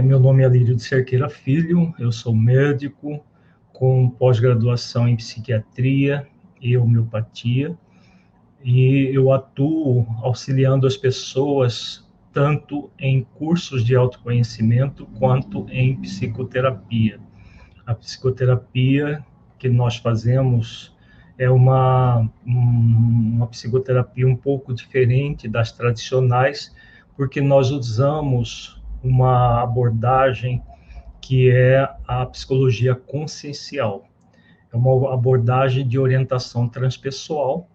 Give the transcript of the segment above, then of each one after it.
Meu nome é Alírio de Cerqueira Filho, eu sou médico com pós-graduação em psiquiatria e homeopatia, e eu atuo auxiliando as pessoas tanto em cursos de autoconhecimento quanto em psicoterapia. A psicoterapia que nós fazemos é uma psicoterapia um pouco diferente das tradicionais, porque nós usamos uma abordagem que é a psicologia consciencial. É uma abordagem de orientação transpessoal.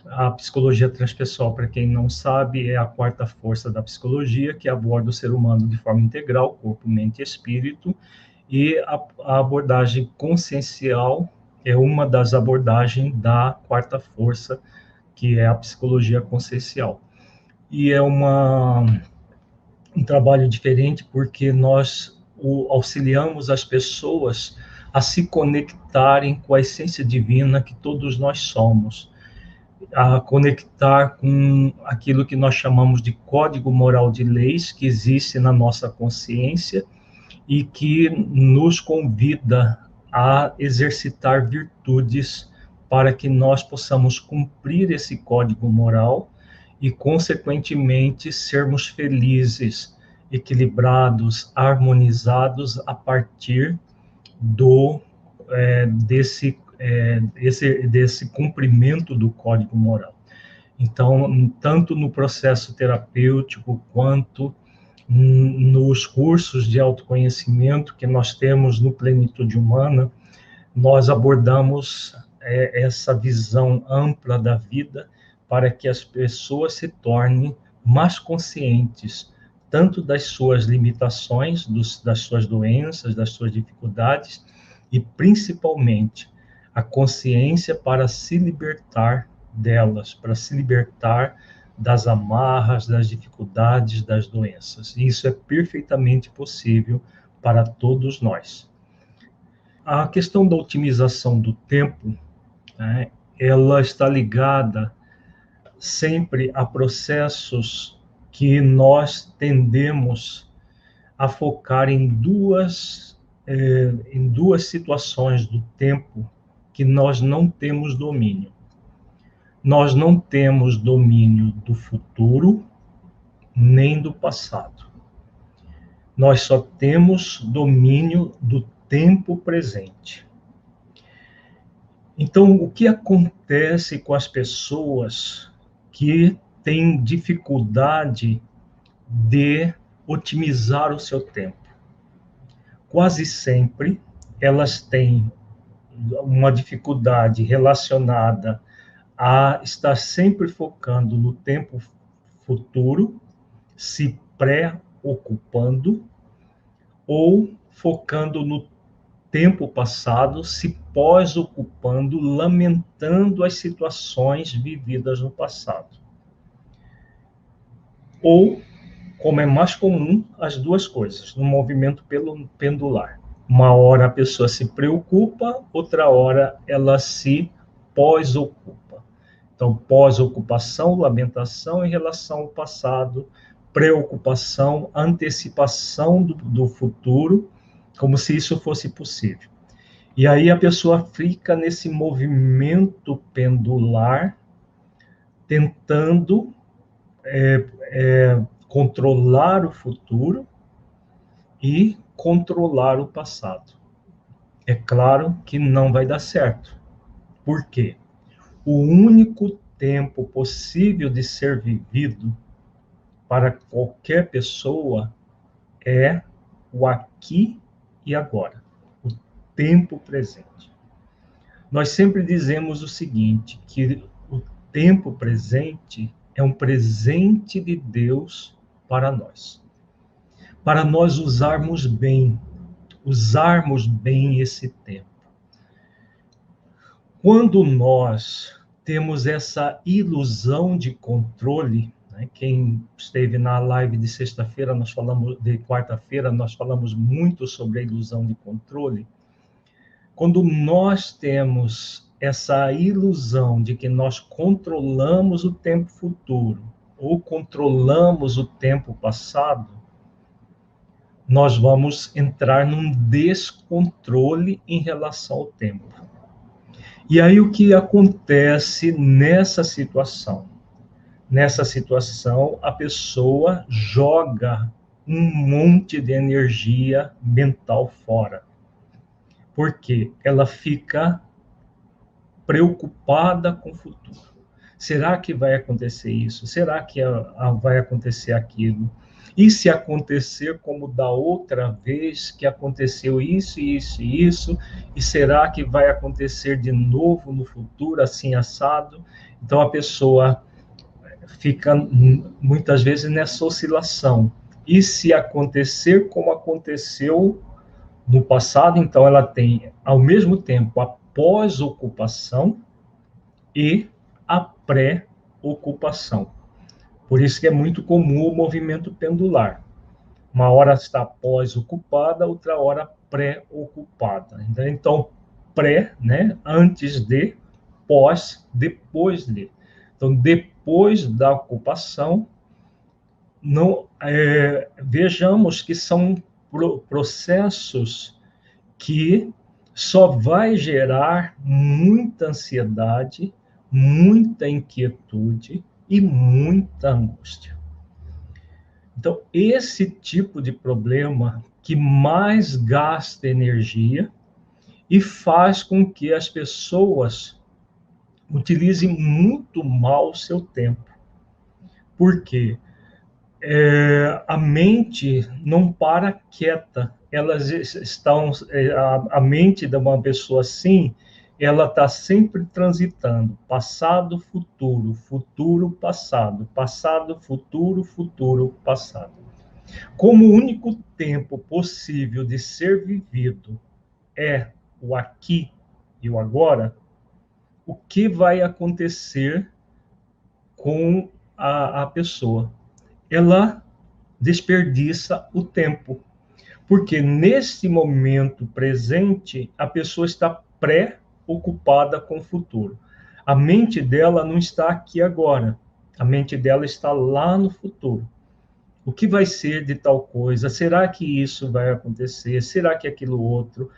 A psicologia transpessoal, para quem não sabe, é a quarta força da psicologia, que aborda o ser humano de forma integral, corpo, mente e espírito, e a abordagem consciencial é uma das abordagens da quarta força, que é a psicologia consciencial. E é um trabalho diferente porque nós auxiliamos as pessoas a se conectarem com a essência divina que todos nós somos, a conectar com aquilo que nós chamamos de código moral de leis que existe na nossa consciência e que nos convida a exercitar virtudes para que nós possamos cumprir esse código moral e, consequentemente, sermos felizes, equilibrados, harmonizados a partir desse cumprimento do código moral. Então, tanto no processo terapêutico quanto nos cursos de autoconhecimento que nós temos no Plenitude Humana, nós abordamos essa visão ampla da vida para que as pessoas se tornem mais conscientes, tanto das suas limitações, das suas doenças, das suas dificuldades, e principalmente a consciência para se libertar delas, para se libertar das amarras, das dificuldades, das doenças. E isso é perfeitamente possível para todos nós. A questão da otimização do tempo, né, ela está ligada sempre a processos que nós tendemos a focar em duas situações do tempo que nós não temos domínio. Nós não temos domínio do futuro, nem do passado. Nós só temos domínio do tempo presente. Então, o que acontece com as pessoas que têm dificuldade de otimizar o seu tempo? Quase sempre elas têm uma dificuldade relacionada a estar sempre focando no tempo futuro, se preocupando, ou focando no tempo passado, se pós-ocupando, lamentando as situações vividas no passado. Ou, como é mais comum, as duas coisas, no movimento pendular. Uma hora a pessoa se preocupa, outra hora ela se pós-ocupa. Então, pós-ocupação, lamentação em relação ao passado, preocupação, antecipação do futuro, como se isso fosse possível. E aí a pessoa fica nesse movimento pendular, tentando controlar o futuro e controlar o passado. É claro que não vai dar certo. Por quê? O único tempo possível de ser vivido para qualquer pessoa é o aqui e agora, o tempo presente. Nós sempre dizemos o seguinte, que o tempo presente é um presente de Deus para nós usarmos bem esse tempo. Quando nós temos essa ilusão de controle, né? Quem esteve na live de sexta-feira, de quarta-feira, nós falamos muito sobre a ilusão de controle. Quando nós temos essa ilusão de que nós controlamos o tempo futuro ou controlamos o tempo passado, nós vamos entrar num descontrole em relação ao tempo. E aí o que acontece nessa situação? Nessa situação, a pessoa joga um monte de energia mental fora. Porque ela fica preocupada com o futuro. Será que vai acontecer isso? Será que vai acontecer aquilo? E se acontecer como da outra vez que aconteceu isso, isso e isso? E será que vai acontecer de novo no futuro, assim assado? Então a pessoa fica muitas vezes nessa oscilação. E se acontecer como aconteceu no passado, então ela tem ao mesmo tempo a pós-ocupação e a pré-ocupação. Por isso que é muito comum o movimento pendular. Uma hora está pós-ocupada, outra hora pré-ocupada. Então, pré, né, antes de, pós, depois de. Então, depois da ocupação, não, vejamos que são processos que só vai gerar muita ansiedade, muita inquietude e muita angústia. Então, esse tipo de problema que mais gasta energia e faz com que as pessoas utilizem muito mal o seu tempo. Por quê? A mente não para quieta. Elas estão, a mente de uma pessoa assim, ela está sempre transitando, passado, futuro, futuro, passado, passado, futuro, futuro, passado. Como o único tempo possível de ser vivido é o aqui e o agora, o que vai acontecer com a pessoa? Ela desperdiça o tempo. Porque nesse momento presente, a pessoa está pré-ocupada com o futuro. A mente dela não está aqui agora. A mente dela está lá no futuro. O que vai ser de tal coisa? Será que isso vai acontecer? Será que aquilo outro?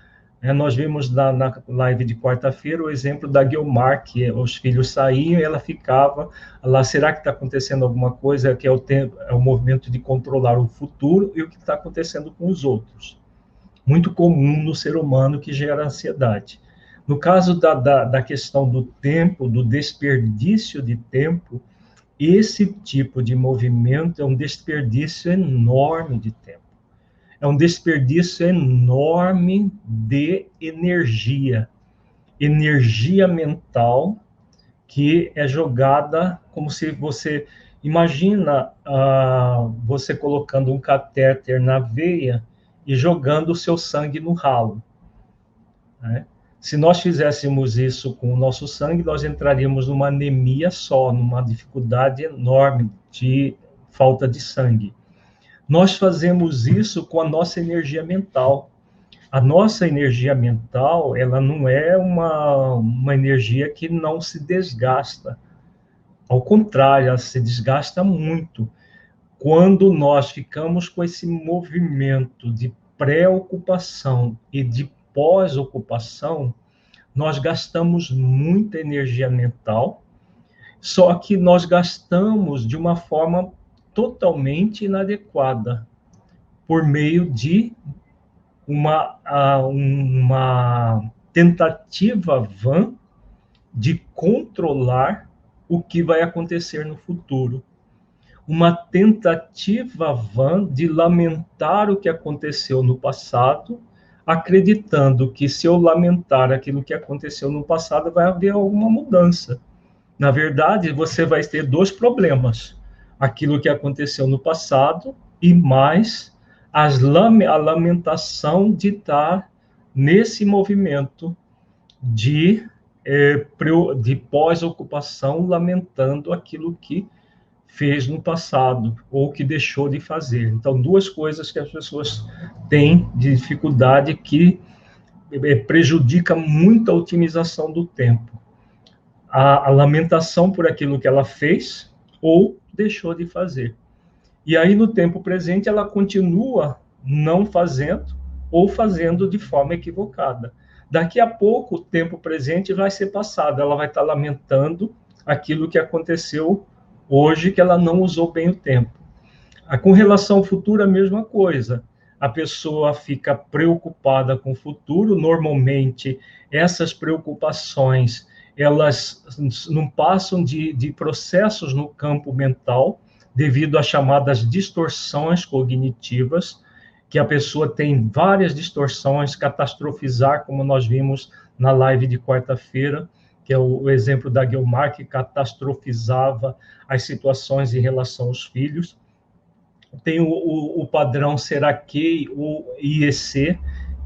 Nós vimos na live de quarta-feira o exemplo da Guilmar, que os filhos saíam e ela ficava lá. Será que está acontecendo alguma coisa? Que é o movimento de controlar o futuro e o que está acontecendo com os outros. Muito comum no ser humano que gera ansiedade. No caso da questão do tempo, do desperdício de tempo, esse tipo de movimento é um desperdício enorme de tempo. É um desperdício enorme de energia. Energia mental que é jogada como se você... Imagina você colocando um catéter na veia e jogando o seu sangue no ralo. Né? Se nós fizéssemos isso com o nosso sangue, nós entraríamos numa anemia só, numa dificuldade enorme de falta de sangue. Nós fazemos isso com a nossa energia mental. A nossa energia mental, ela não é uma energia que não se desgasta. Ao contrário, ela se desgasta muito. Quando nós ficamos com esse movimento de pré-ocupação e de pós-ocupação, nós gastamos muita energia mental, só que nós gastamos de uma forma totalmente inadequada, por meio de uma tentativa vã de controlar o que vai acontecer no futuro. Uma tentativa vã de lamentar o que aconteceu no passado, acreditando que se eu lamentar aquilo que aconteceu no passado, vai haver alguma mudança. Na verdade, você vai ter dois problemas. Aquilo que aconteceu no passado e mais a lamentação de estar nesse movimento de pós-ocupação, lamentando aquilo que fez no passado ou que deixou de fazer. Então, duas coisas que as pessoas têm de dificuldade que prejudica muito a otimização do tempo. A lamentação por aquilo que ela fez ou deixou de fazer. E aí, no tempo presente, ela continua não fazendo ou fazendo de forma equivocada. Daqui a pouco, o tempo presente vai ser passado, ela vai estar lamentando aquilo que aconteceu hoje, que ela não usou bem o tempo. Com relação ao futuro, a mesma coisa. A pessoa fica preocupada com o futuro, normalmente essas preocupações, elas não passam de processos no campo mental, devido às chamadas distorções cognitivas, que a pessoa tem várias distorções, catastrofizar, como nós vimos na live de quarta-feira, que é o exemplo da Guilmar, que catastrofizava as situações em relação aos filhos. Tem o padrão será que, o IEC,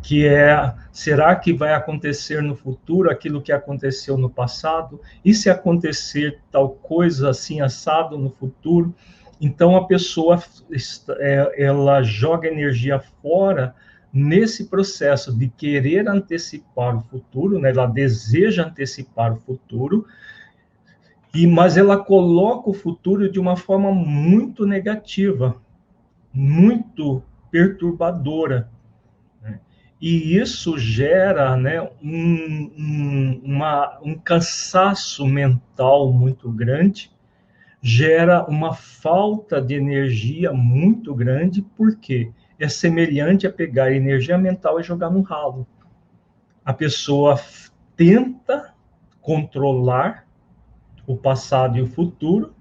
que é, será que vai acontecer no futuro aquilo que aconteceu no passado? E se acontecer tal coisa assim, assado no futuro? Então, a pessoa, ela joga energia fora nesse processo de querer antecipar o futuro, né? Ela deseja antecipar o futuro, mas ela coloca o futuro de uma forma muito negativa, muito perturbadora. Né? E isso gera, né, um cansaço mental muito grande, gera uma falta de energia muito grande, porque é semelhante a pegar energia mental e jogar no ralo. A pessoa tenta controlar o passado e o futuro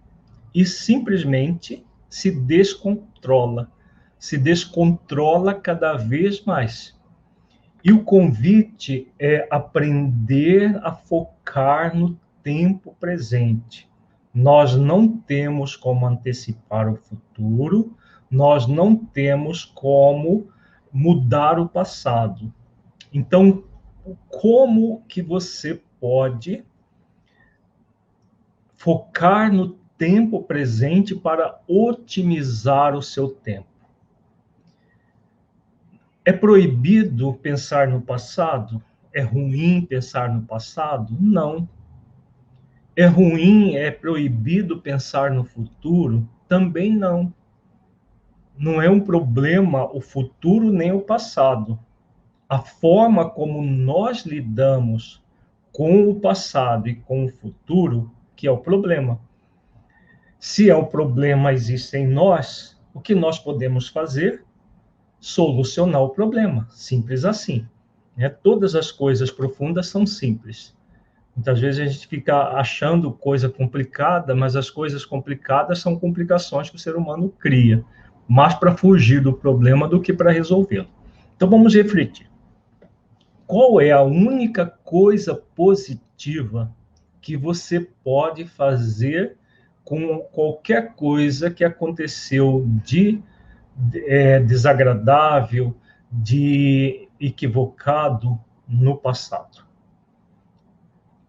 e simplesmente se descontrola cada vez mais. E o convite é aprender a focar no tempo presente. Nós não temos como antecipar o futuro, nós não temos como mudar o passado. Então, como que você pode focar no tempo presente para otimizar o seu tempo? É proibido pensar no passado? É ruim pensar no passado? Não. É ruim, é proibido pensar no futuro? Também não. Não é um problema o futuro nem o passado. A forma como nós lidamos com o passado e com o futuro que é o problema. Se é o problema existe em nós, o que nós podemos fazer? Solucionar o problema. Simples assim. Né? Todas as coisas profundas são simples. Muitas vezes a gente fica achando coisa complicada, mas as coisas complicadas são complicações que o ser humano cria, mais para fugir do problema do que para resolvê-lo. Então vamos refletir. Qual é a única coisa positiva que você pode fazer com qualquer coisa que aconteceu de desagradável, de equivocado no passado?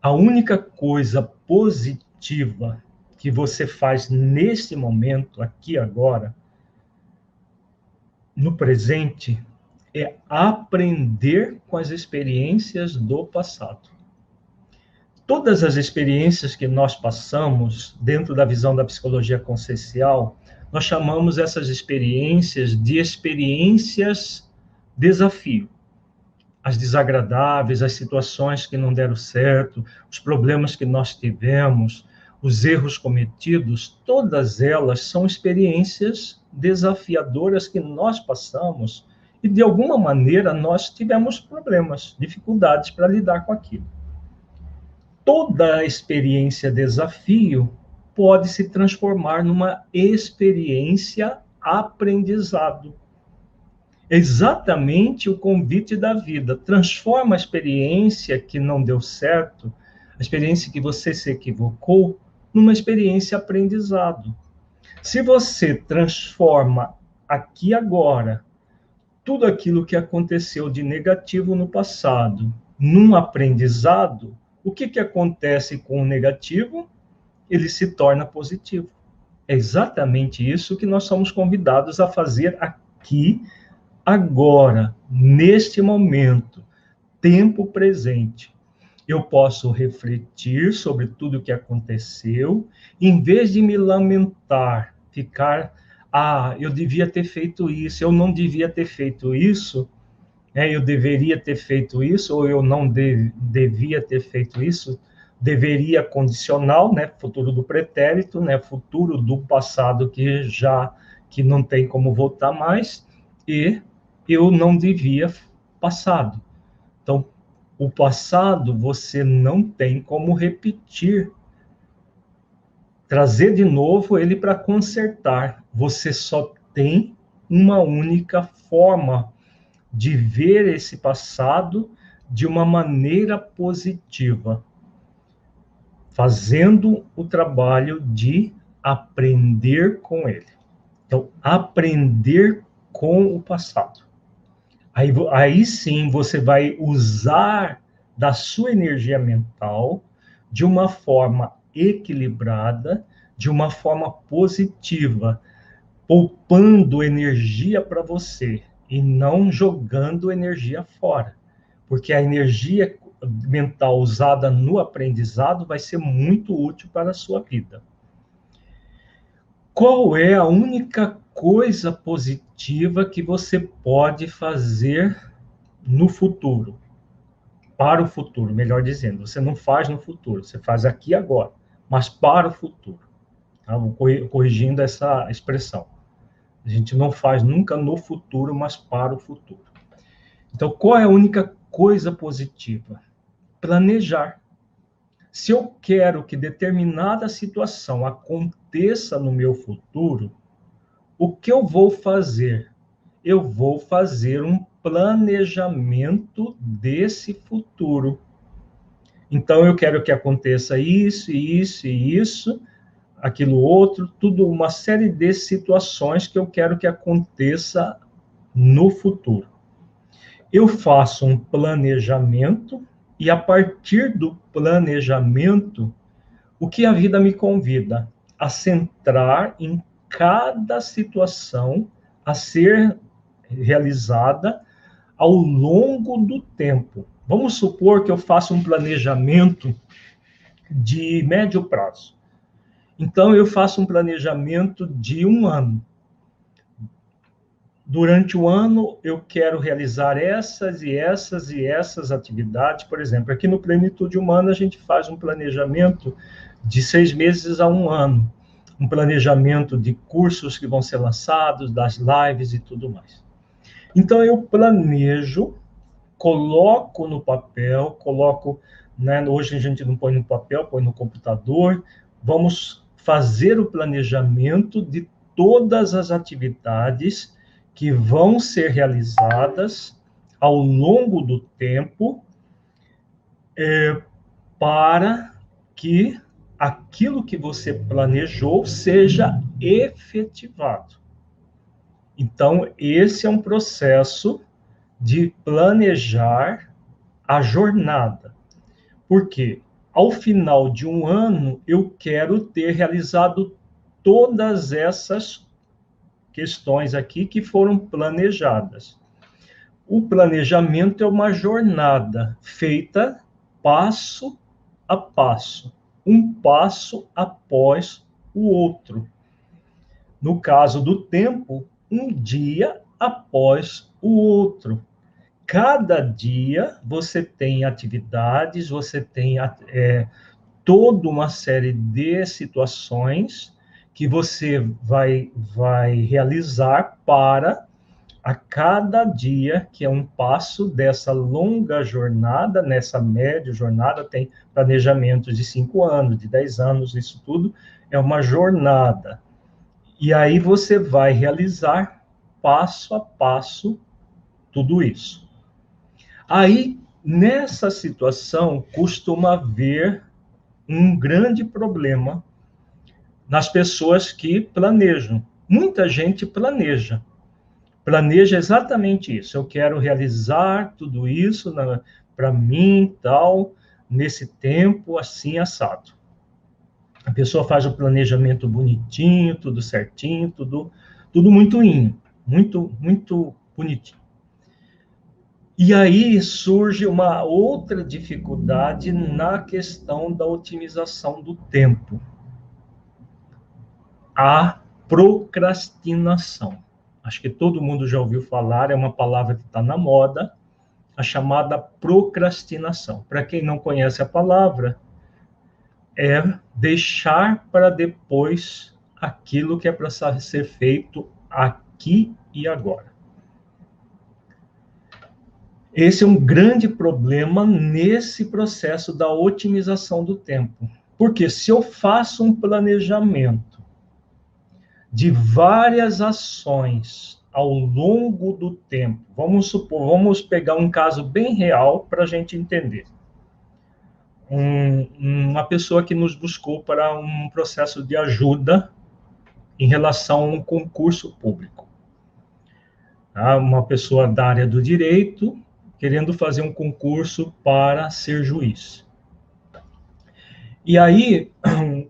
A única coisa positiva que você faz nesse momento, aqui agora, no presente, é aprender com as experiências do passado. Todas as experiências que nós passamos, dentro da visão da psicologia consciencial, nós chamamos essas experiências de experiências desafio. As desagradáveis, as situações que não deram certo, os problemas que nós tivemos, os erros cometidos, todas elas são experiências desafiadoras que nós passamos e, de alguma maneira, nós tivemos problemas, dificuldades para lidar com aquilo. Toda experiência desafio pode se transformar numa experiência aprendizado. Exatamente o convite da vida. Transforma a experiência que não deu certo, a experiência que você se equivocou, numa experiência aprendizado. Se você transforma aqui agora tudo aquilo que aconteceu de negativo no passado num aprendizado, o que acontece com o negativo? Ele se torna positivo. É exatamente isso que nós somos convidados a fazer aqui agora, neste momento, tempo presente. Eu posso refletir sobre tudo o que aconteceu, em vez de me lamentar, ficar eu devia ter feito isso, eu não devia ter feito isso, eu deveria ter feito isso, ou eu não devia ter feito isso, deveria condicional, né, futuro do pretérito, né, futuro do passado que não tem como voltar mais, e eu não devia passado. Então, o passado você não tem como repetir, trazer de novo ele para consertar. Você só tem uma única forma de ver esse passado de uma maneira positiva, fazendo o trabalho de aprender com ele. Então, aprender com o passado. Aí sim você vai usar da sua energia mental de uma forma equilibrada, de uma forma positiva, poupando energia para você e não jogando energia fora. Porque a energia mental usada no aprendizado vai ser muito útil para a sua vida. Qual é a única coisa positiva que você pode fazer no futuro? Para o futuro, melhor dizendo. Você não faz no futuro, você faz aqui agora, mas para o futuro. Tá? Vou corrigindo essa expressão. A gente não faz nunca no futuro, mas para o futuro. Então, qual é a única coisa positiva? Planejar. Se eu quero que determinada situação aconteça no meu futuro, o que eu vou fazer? Eu vou fazer um planejamento desse futuro. Então, eu quero que aconteça isso, isso e isso, aquilo outro, tudo, uma série de situações que eu quero que aconteça no futuro. Eu faço um planejamento e, a partir do planejamento, o que a vida me convida? A centrar em cada situação a ser realizada ao longo do tempo. Vamos supor que eu faça um planejamento de médio prazo. Então, eu faço um planejamento de 1 ano. Durante o ano, eu quero realizar essas e essas e essas atividades. Por exemplo, aqui no Plenitude Humana, a gente faz um planejamento de 6 meses a 1 ano. Um planejamento de cursos que vão ser lançados, das lives e tudo mais. Então, eu planejo, coloco no papel, né, hoje a gente não põe no papel, põe no computador. Vamos fazer o planejamento de todas as atividades que vão ser realizadas ao longo do tempo, para que aquilo que você planejou seja efetivado. Então, esse é um processo de planejar a jornada. Por quê? Ao final de 1 ano, eu quero ter realizado todas essas questões aqui que foram planejadas. O planejamento é uma jornada feita passo a passo, um passo após o outro. No caso do tempo, um dia após o outro. Cada dia você tem atividades, você tem toda uma série de situações que você vai realizar para, a cada dia, que é um passo dessa longa jornada, nessa média jornada, tem planejamentos de 5 anos, de 10 anos, isso tudo é uma jornada. E aí você vai realizar passo a passo tudo isso. Aí, nessa situação, costuma haver um grande problema nas pessoas que planejam. Muita gente planeja exatamente isso. Eu quero realizar tudo isso para mim, tal, nesse tempo, assim, assado. A pessoa faz o planejamento bonitinho, tudo certinho, tudo muito muito bonitinho. E aí surge uma outra dificuldade na questão da otimização do tempo. A procrastinação. Acho que todo mundo já ouviu falar, é uma palavra que está na moda, a chamada procrastinação. Para quem não conhece a palavra, é deixar para depois aquilo que é para ser feito aqui e agora. Esse é um grande problema nesse processo da otimização do tempo. Porque se eu faço um planejamento de várias ações ao longo do tempo, vamos pegar um caso bem real para a gente entender. Uma pessoa que nos buscou para um processo de ajuda em relação a um concurso público. Uma pessoa da área do direito querendo fazer um concurso para ser juiz. E aí,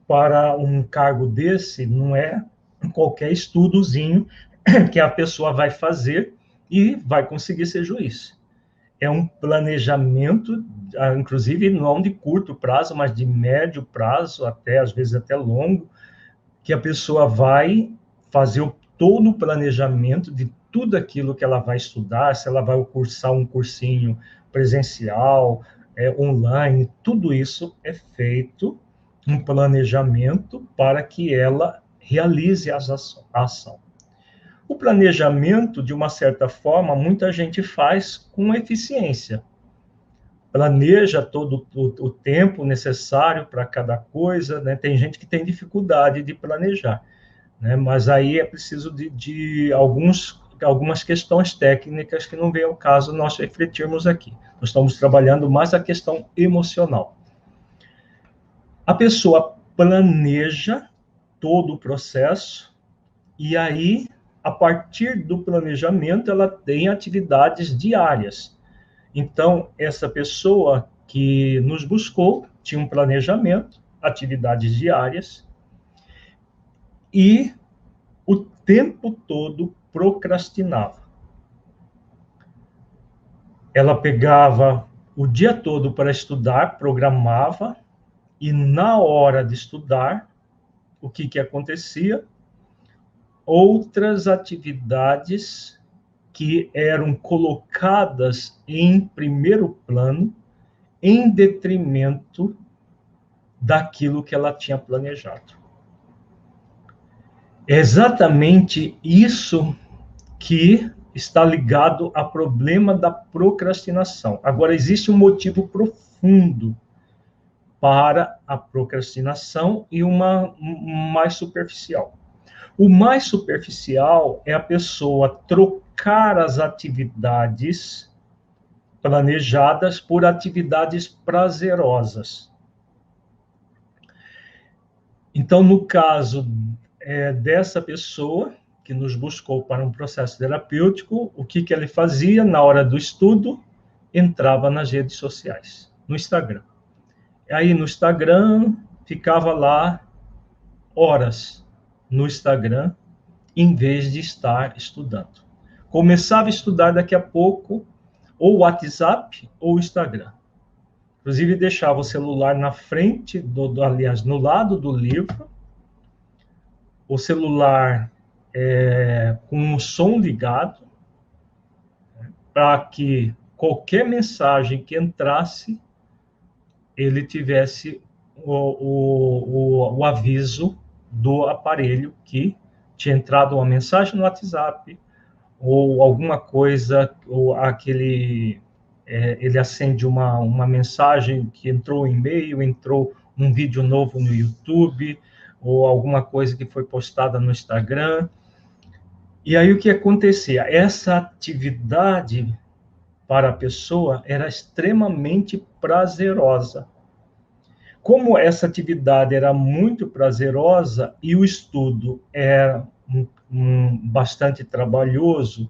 para um cargo desse, não é qualquer estudozinho que a pessoa vai fazer e vai conseguir ser juiz. É um planejamento, inclusive não de curto prazo, mas de médio prazo, até às vezes até longo, que a pessoa vai fazer todo o planejamento de tudo aquilo que ela vai estudar, se ela vai cursar um cursinho presencial, online, tudo isso é feito um planejamento para que ela realize a ação. O planejamento, de uma certa forma, muita gente faz com eficiência. Planeja todo o tempo necessário para cada coisa, né? Tem gente que tem dificuldade de planejar, né? Mas aí é preciso de algumas questões técnicas que não vem ao caso nós refletirmos aqui. Nós estamos trabalhando mais a questão emocional. A pessoa planeja todo o processo e aí, a partir do planejamento, ela tem atividades diárias. Então, essa pessoa que nos buscou tinha um planejamento, atividades diárias, e o tempo todo procrastinava. Ela pegava o dia todo para estudar, programava, e na hora de estudar, o que acontecia? Outras atividades que eram colocadas em primeiro plano, em detrimento daquilo que ela tinha planejado. É exatamente isso que está ligado ao problema da procrastinação. Agora, existe um motivo profundo para a procrastinação e uma mais superficial. O mais superficial é a pessoa trocar as atividades planejadas por atividades prazerosas. Então, no caso dessa pessoa que nos buscou para um processo terapêutico, o que ele fazia na hora do estudo? Entrava nas redes sociais, no Instagram. Aí, no Instagram, ficava lá horas no Instagram, em vez de estar estudando. Começava a estudar daqui a pouco, ou WhatsApp ou Instagram. Inclusive, deixava o celular na frente, aliás, no lado do livro, o celular com o som ligado, para que qualquer mensagem que entrasse, ele tivesse o aviso do aparelho que tinha entrado uma mensagem no WhatsApp, ou alguma coisa, ou ele acende uma mensagem que entrou um e-mail, entrou um vídeo novo no YouTube, ou alguma coisa que foi postada no Instagram. E aí o que acontecia? Essa atividade para a pessoa era extremamente prazerosa. Como essa atividade era muito prazerosa e o estudo era bastante trabalhoso,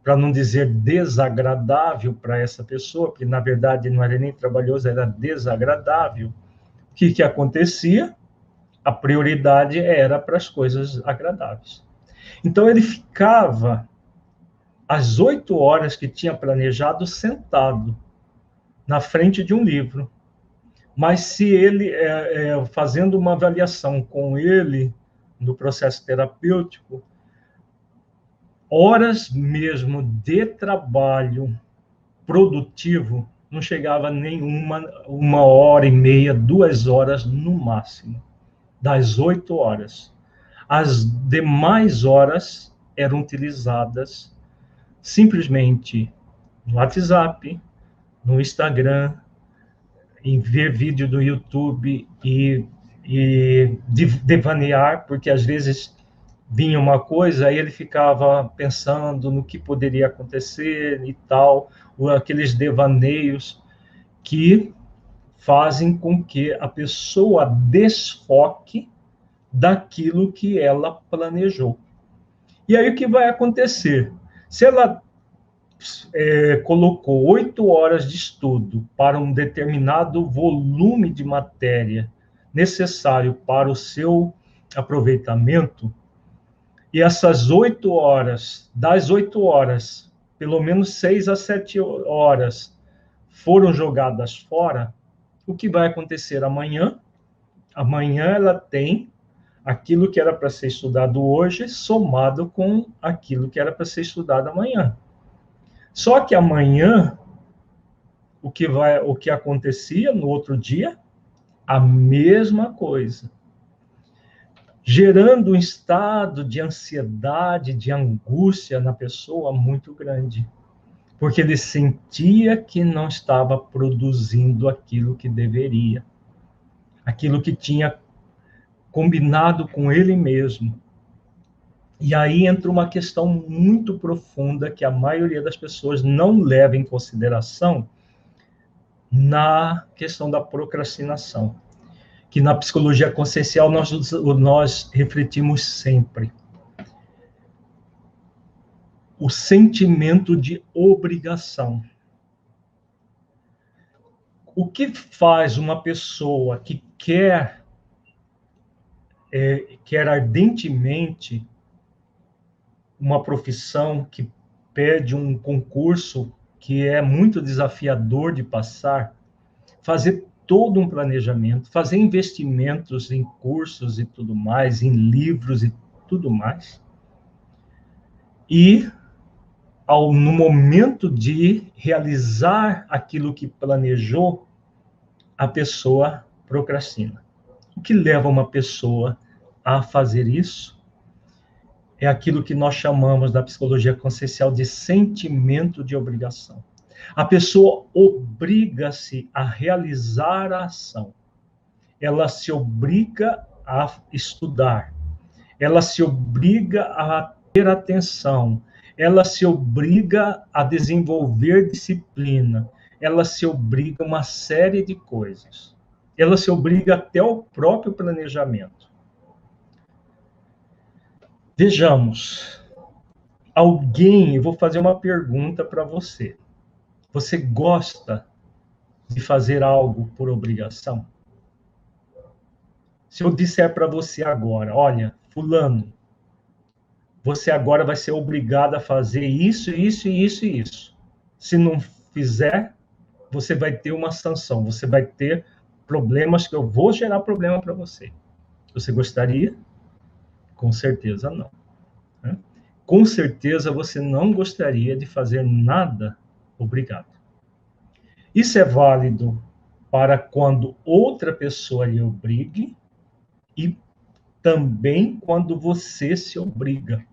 para não dizer desagradável para essa pessoa, porque na verdade não era nem trabalhoso, era desagradável, o que acontecia? A prioridade era para as coisas agradáveis. Então ele ficava às 8 horas que tinha planejado sentado na frente de um livro. Mas se ele, fazendo uma avaliação com ele, no processo terapêutico, horas mesmo de trabalho produtivo, não chegava nem uma hora e meia, 2 horas no máximo, das 8 horas. As demais horas eram utilizadas simplesmente no WhatsApp, no Instagram, em ver vídeo do YouTube e devanear, porque às vezes vinha uma coisa, aí ele ficava pensando no que poderia acontecer e tal, ou aqueles devaneios que fazem com que a pessoa desfoque daquilo que ela planejou. E aí o que vai acontecer? Se ela colocou 8 horas de estudo para um determinado volume de matéria necessário para o seu aproveitamento, e essas 8 horas, das 8 horas, pelo menos 6 a 7 horas foram jogadas fora, o que vai acontecer amanhã? Amanhã ela tem aquilo que era para ser estudado hoje, somado com aquilo que era para ser estudado amanhã. Só que amanhã, o que acontecia no outro dia? A mesma coisa. Gerando um estado de ansiedade, de angústia na pessoa muito grande. Porque ele sentia que não estava produzindo aquilo que deveria. Aquilo que tinha combinado com ele mesmo. E aí entra uma questão muito profunda que a maioria das pessoas não leva em consideração na questão da procrastinação, que na psicologia consciencial nós refletimos sempre. O sentimento de obrigação. O que faz uma pessoa que quer ardentemente uma profissão, que pede um concurso que é muito desafiador de passar, fazer todo um planejamento, fazer investimentos em cursos e tudo mais, em livros e tudo mais, e no momento de realizar aquilo que planejou, a pessoa procrastina. O que leva uma pessoa a fazer isso é aquilo que nós chamamos da psicologia consciencial de sentimento de obrigação. A pessoa obriga-se a realizar a ação. Ela se obriga a estudar. Ela se obriga a ter atenção. Ela se obriga a desenvolver disciplina. Ela se obriga a uma série de coisas. Ela se obriga até ao próprio planejamento. Vejamos, eu vou fazer uma pergunta para você. Você gosta de fazer algo por obrigação? Se eu disser para você agora, olha, fulano, você agora vai ser obrigado a fazer isso, isso, isso e isso. Se não fizer, você vai ter uma sanção, você vai ter problemas que eu vou gerar problema para você. Você gostaria? Com certeza não. Né? Com certeza você não gostaria de fazer nada obrigado. Isso é válido para quando outra pessoa lhe obrigue e também quando você se obriga.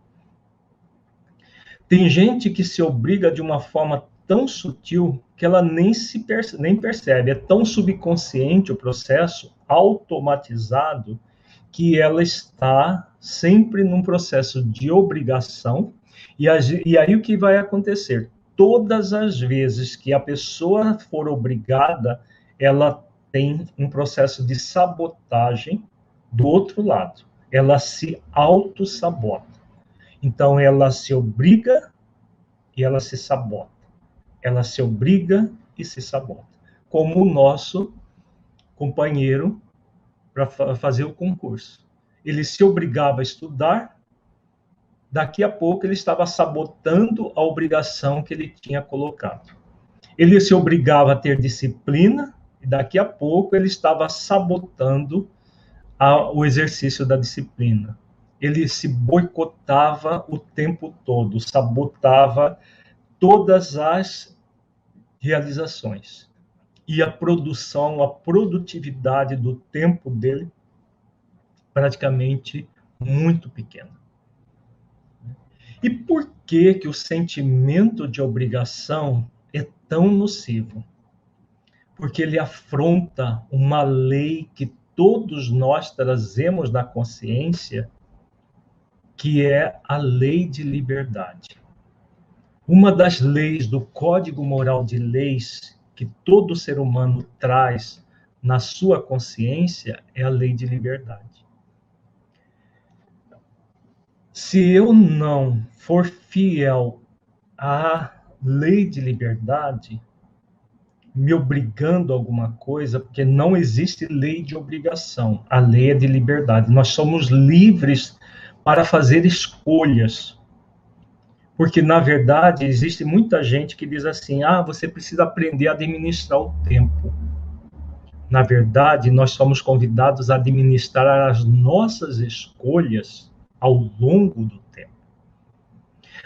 Tem gente que se obriga de uma forma tão sutil que ela nem percebe. É tão subconsciente o processo, automatizado, que ela está sempre num processo de obrigação. E aí o que vai acontecer? Todas as vezes que a pessoa for obrigada, ela tem um processo de sabotagem do outro lado. Ela se auto-sabota. Então, ela se obriga e ela se sabota. Ela se obriga e se sabota. Como o nosso companheiro para fazer o concurso. Ele se obrigava a estudar, daqui a pouco ele estava sabotando a obrigação que ele tinha colocado. Ele se obrigava a ter disciplina, e daqui a pouco ele estava sabotando o exercício da disciplina. ele se boicotava o tempo todo, sabotava todas as realizações. E a produção, a produtividade do tempo dele, praticamente muito pequena. E por que que o sentimento de obrigação é tão nocivo? Porque ele afronta uma lei que todos nós trazemos na consciência, que é a lei de liberdade. Uma das leis do Código Moral de Leis que todo ser humano traz na sua consciência é a lei de liberdade. Se eu não for fiel à lei de liberdade, me obrigando a alguma coisa, porque não existe lei de obrigação, a lei é de liberdade. Nós somos livres para fazer escolhas. Porque, na verdade, existe muita gente que diz assim, você precisa aprender a administrar o tempo. Na verdade, nós somos convidados a administrar as nossas escolhas ao longo do tempo.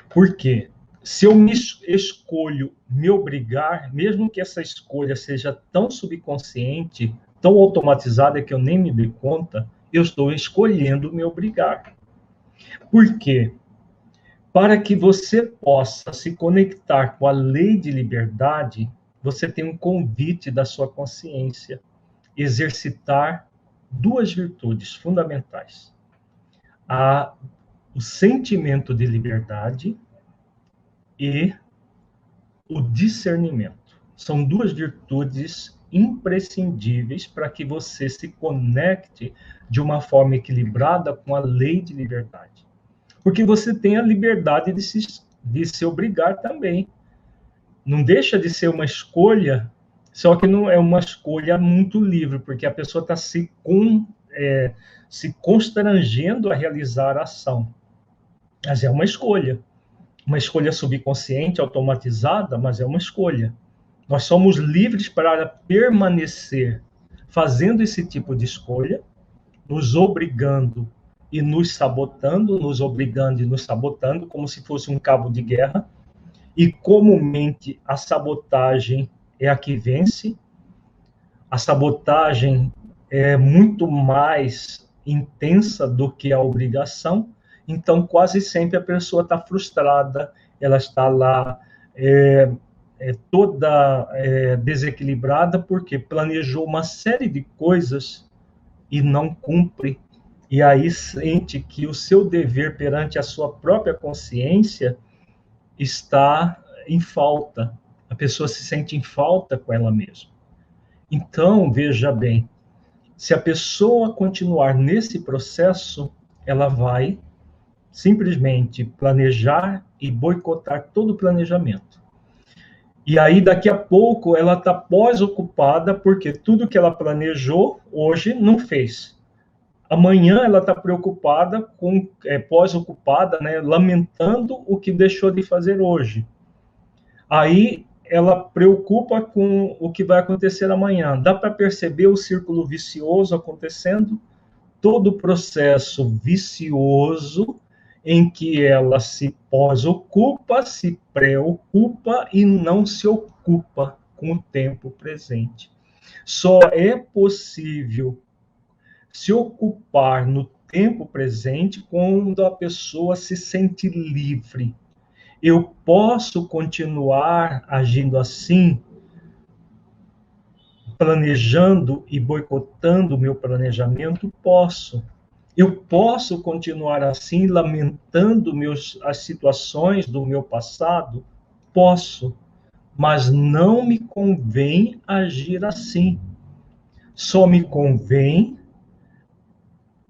Por quê? Se eu me escolho me obrigar, mesmo que essa escolha seja tão subconsciente, tão automatizada que eu nem me dê conta, eu estou escolhendo me obrigar. Por quê? Para que você possa se conectar com a lei de liberdade, você tem um convite da sua consciência, exercitar duas virtudes fundamentais. O sentimento de liberdade e o discernimento. São duas virtudes imprescindíveis para que você se conecte de uma forma equilibrada com a lei de liberdade. Porque você tem a liberdade de se obrigar também. Não deixa de ser uma escolha, só que não é uma escolha muito livre, porque a pessoa está se constrangendo a realizar a ação. Mas é uma escolha subconsciente, automatizada, mas é uma escolha. Nós somos livres para permanecer fazendo esse tipo de escolha, nos obrigando e nos sabotando, nos obrigando e nos sabotando, como se fosse um cabo de guerra. E comumente a sabotagem é a que vence. A sabotagem é muito mais intensa do que a obrigação. Então, quase sempre a pessoa está frustrada, ela está lá toda desequilibrada, porque planejou uma série de coisas e não cumpre. E aí sente que o seu dever perante a sua própria consciência está em falta. A pessoa se sente em falta com ela mesma. Então, veja bem, se a pessoa continuar nesse processo, ela vai simplesmente planejar e boicotar todo o planejamento. E aí, daqui a pouco, ela está pós-ocupada, porque tudo que ela planejou hoje não fez. Amanhã ela está preocupada, pós-ocupada, né, lamentando o que deixou de fazer hoje. Aí ela preocupa com o que vai acontecer amanhã. Dá para perceber o círculo vicioso acontecendo? Todo o processo vicioso em que ela se pós-ocupa, se preocupa e não se ocupa com o tempo presente. Só é possível se ocupar no tempo presente quando a pessoa se sente livre. Eu posso continuar agindo assim, planejando e boicotando o meu planejamento? Posso. Eu posso continuar assim, lamentando as situações do meu passado? Posso. Mas não me convém agir assim. Só me convém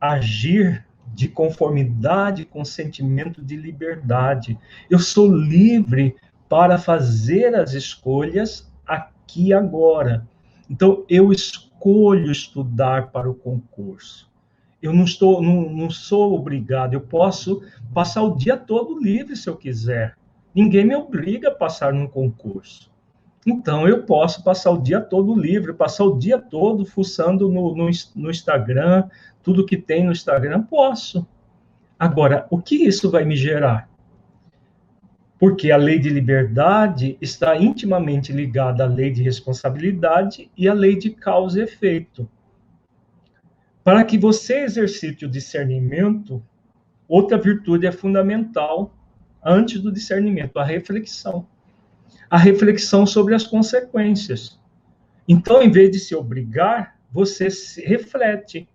agir de conformidade com o sentimento de liberdade. Eu sou livre para fazer as escolhas aqui e agora. Então, eu escolho estudar para o concurso. Eu não sou obrigado, eu posso passar o dia todo livre se eu quiser. Ninguém me obriga a passar num concurso. Então, eu posso passar o dia todo livre, passar o dia todo fuçando no Instagram, tudo que tem no Instagram, posso. Agora, o que isso vai me gerar? Porque a lei de liberdade está intimamente ligada à lei de responsabilidade e à lei de causa e efeito. Para que você exercite o discernimento, outra virtude é fundamental antes do discernimento, a reflexão. A reflexão sobre as consequências. Então, em vez de se obrigar, você se reflete.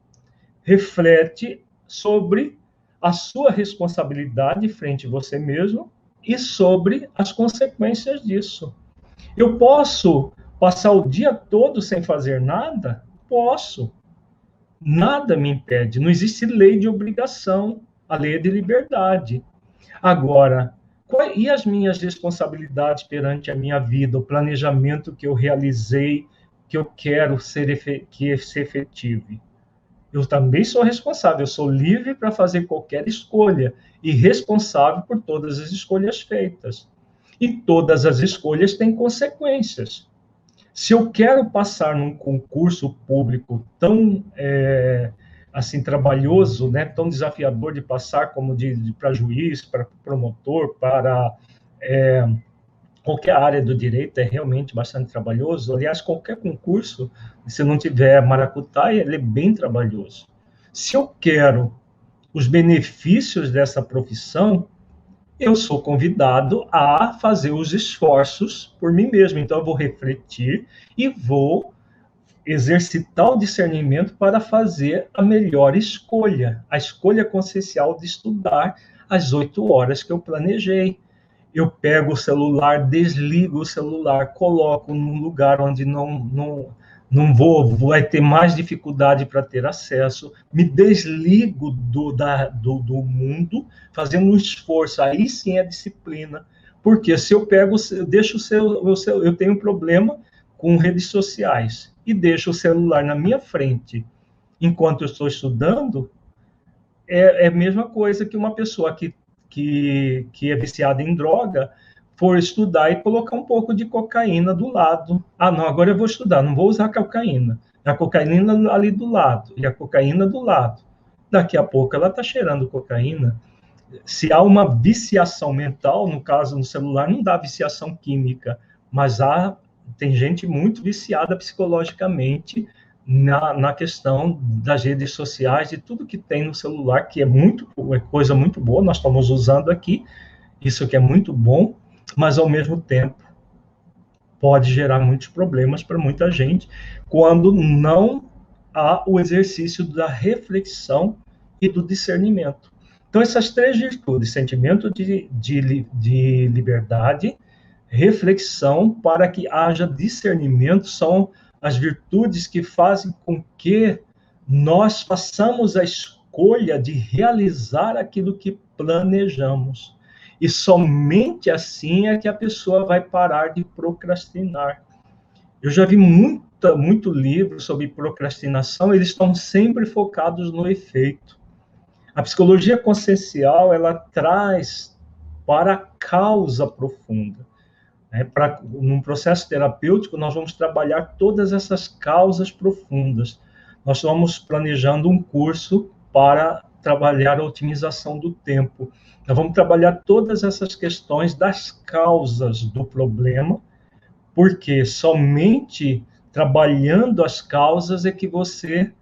Reflete sobre a sua responsabilidade frente a você mesmo e sobre as consequências disso. Eu posso passar o dia todo sem fazer nada? Posso. Nada me impede. Não existe lei de obrigação. A lei é de liberdade. Agora, e as minhas responsabilidades perante a minha vida, o planejamento que eu realizei, que eu quero que se efetive? Eu também sou responsável, eu sou livre para fazer qualquer escolha e responsável por todas as escolhas feitas. E todas as escolhas têm consequências. Se eu quero passar num concurso público tão assim trabalhoso, né, tão desafiador de passar, como para juiz, para promotor, para qualquer área do direito, é realmente bastante trabalhoso. Aliás, qualquer concurso, se não tiver maracutaia, ele é bem trabalhoso. Se eu quero os benefícios dessa profissão, eu sou convidado a fazer os esforços por mim mesmo. Então, eu vou refletir e vou exercitar o discernimento para fazer a melhor escolha, a escolha consciencial de estudar as 8 horas que eu planejei. Eu pego o celular, desligo o celular, coloco num lugar onde vai ter mais dificuldade para ter acesso, me desligo do mundo, fazendo um esforço, aí sim é disciplina, porque se eu pego, eu deixo eu tenho um problema com redes sociais, e deixo o celular na minha frente, enquanto eu estou estudando, é a mesma coisa que uma pessoa que é viciada em droga for estudar e colocar um pouco de cocaína do lado. Ah, não, agora eu vou estudar, não vou usar cocaína. A cocaína ali do lado e a cocaína do lado. Daqui a pouco ela está cheirando cocaína. Se há uma viciação mental, no caso no celular, não dá viciação química, mas tem gente muito viciada psicologicamente na questão das redes sociais e tudo que tem no celular, que é coisa muito boa, nós estamos usando aqui, isso que é muito bom, mas ao mesmo tempo pode gerar muitos problemas para muita gente quando não há o exercício da reflexão e do discernimento. Então, essas 3 virtudes, sentimento de liberdade, reflexão, para que haja discernimento, são as virtudes que fazem com que nós façamos a escolha de realizar aquilo que planejamos. E somente assim é que a pessoa vai parar de procrastinar. Eu já vi muito livro sobre procrastinação, eles estão sempre focados no efeito. A psicologia consciencial, ela traz para a causa profunda. Num processo terapêutico, nós vamos trabalhar todas essas causas profundas. Nós estamos planejando um curso para trabalhar a otimização do tempo. Nós vamos trabalhar todas essas questões das causas do problema, porque somente trabalhando as causas é que você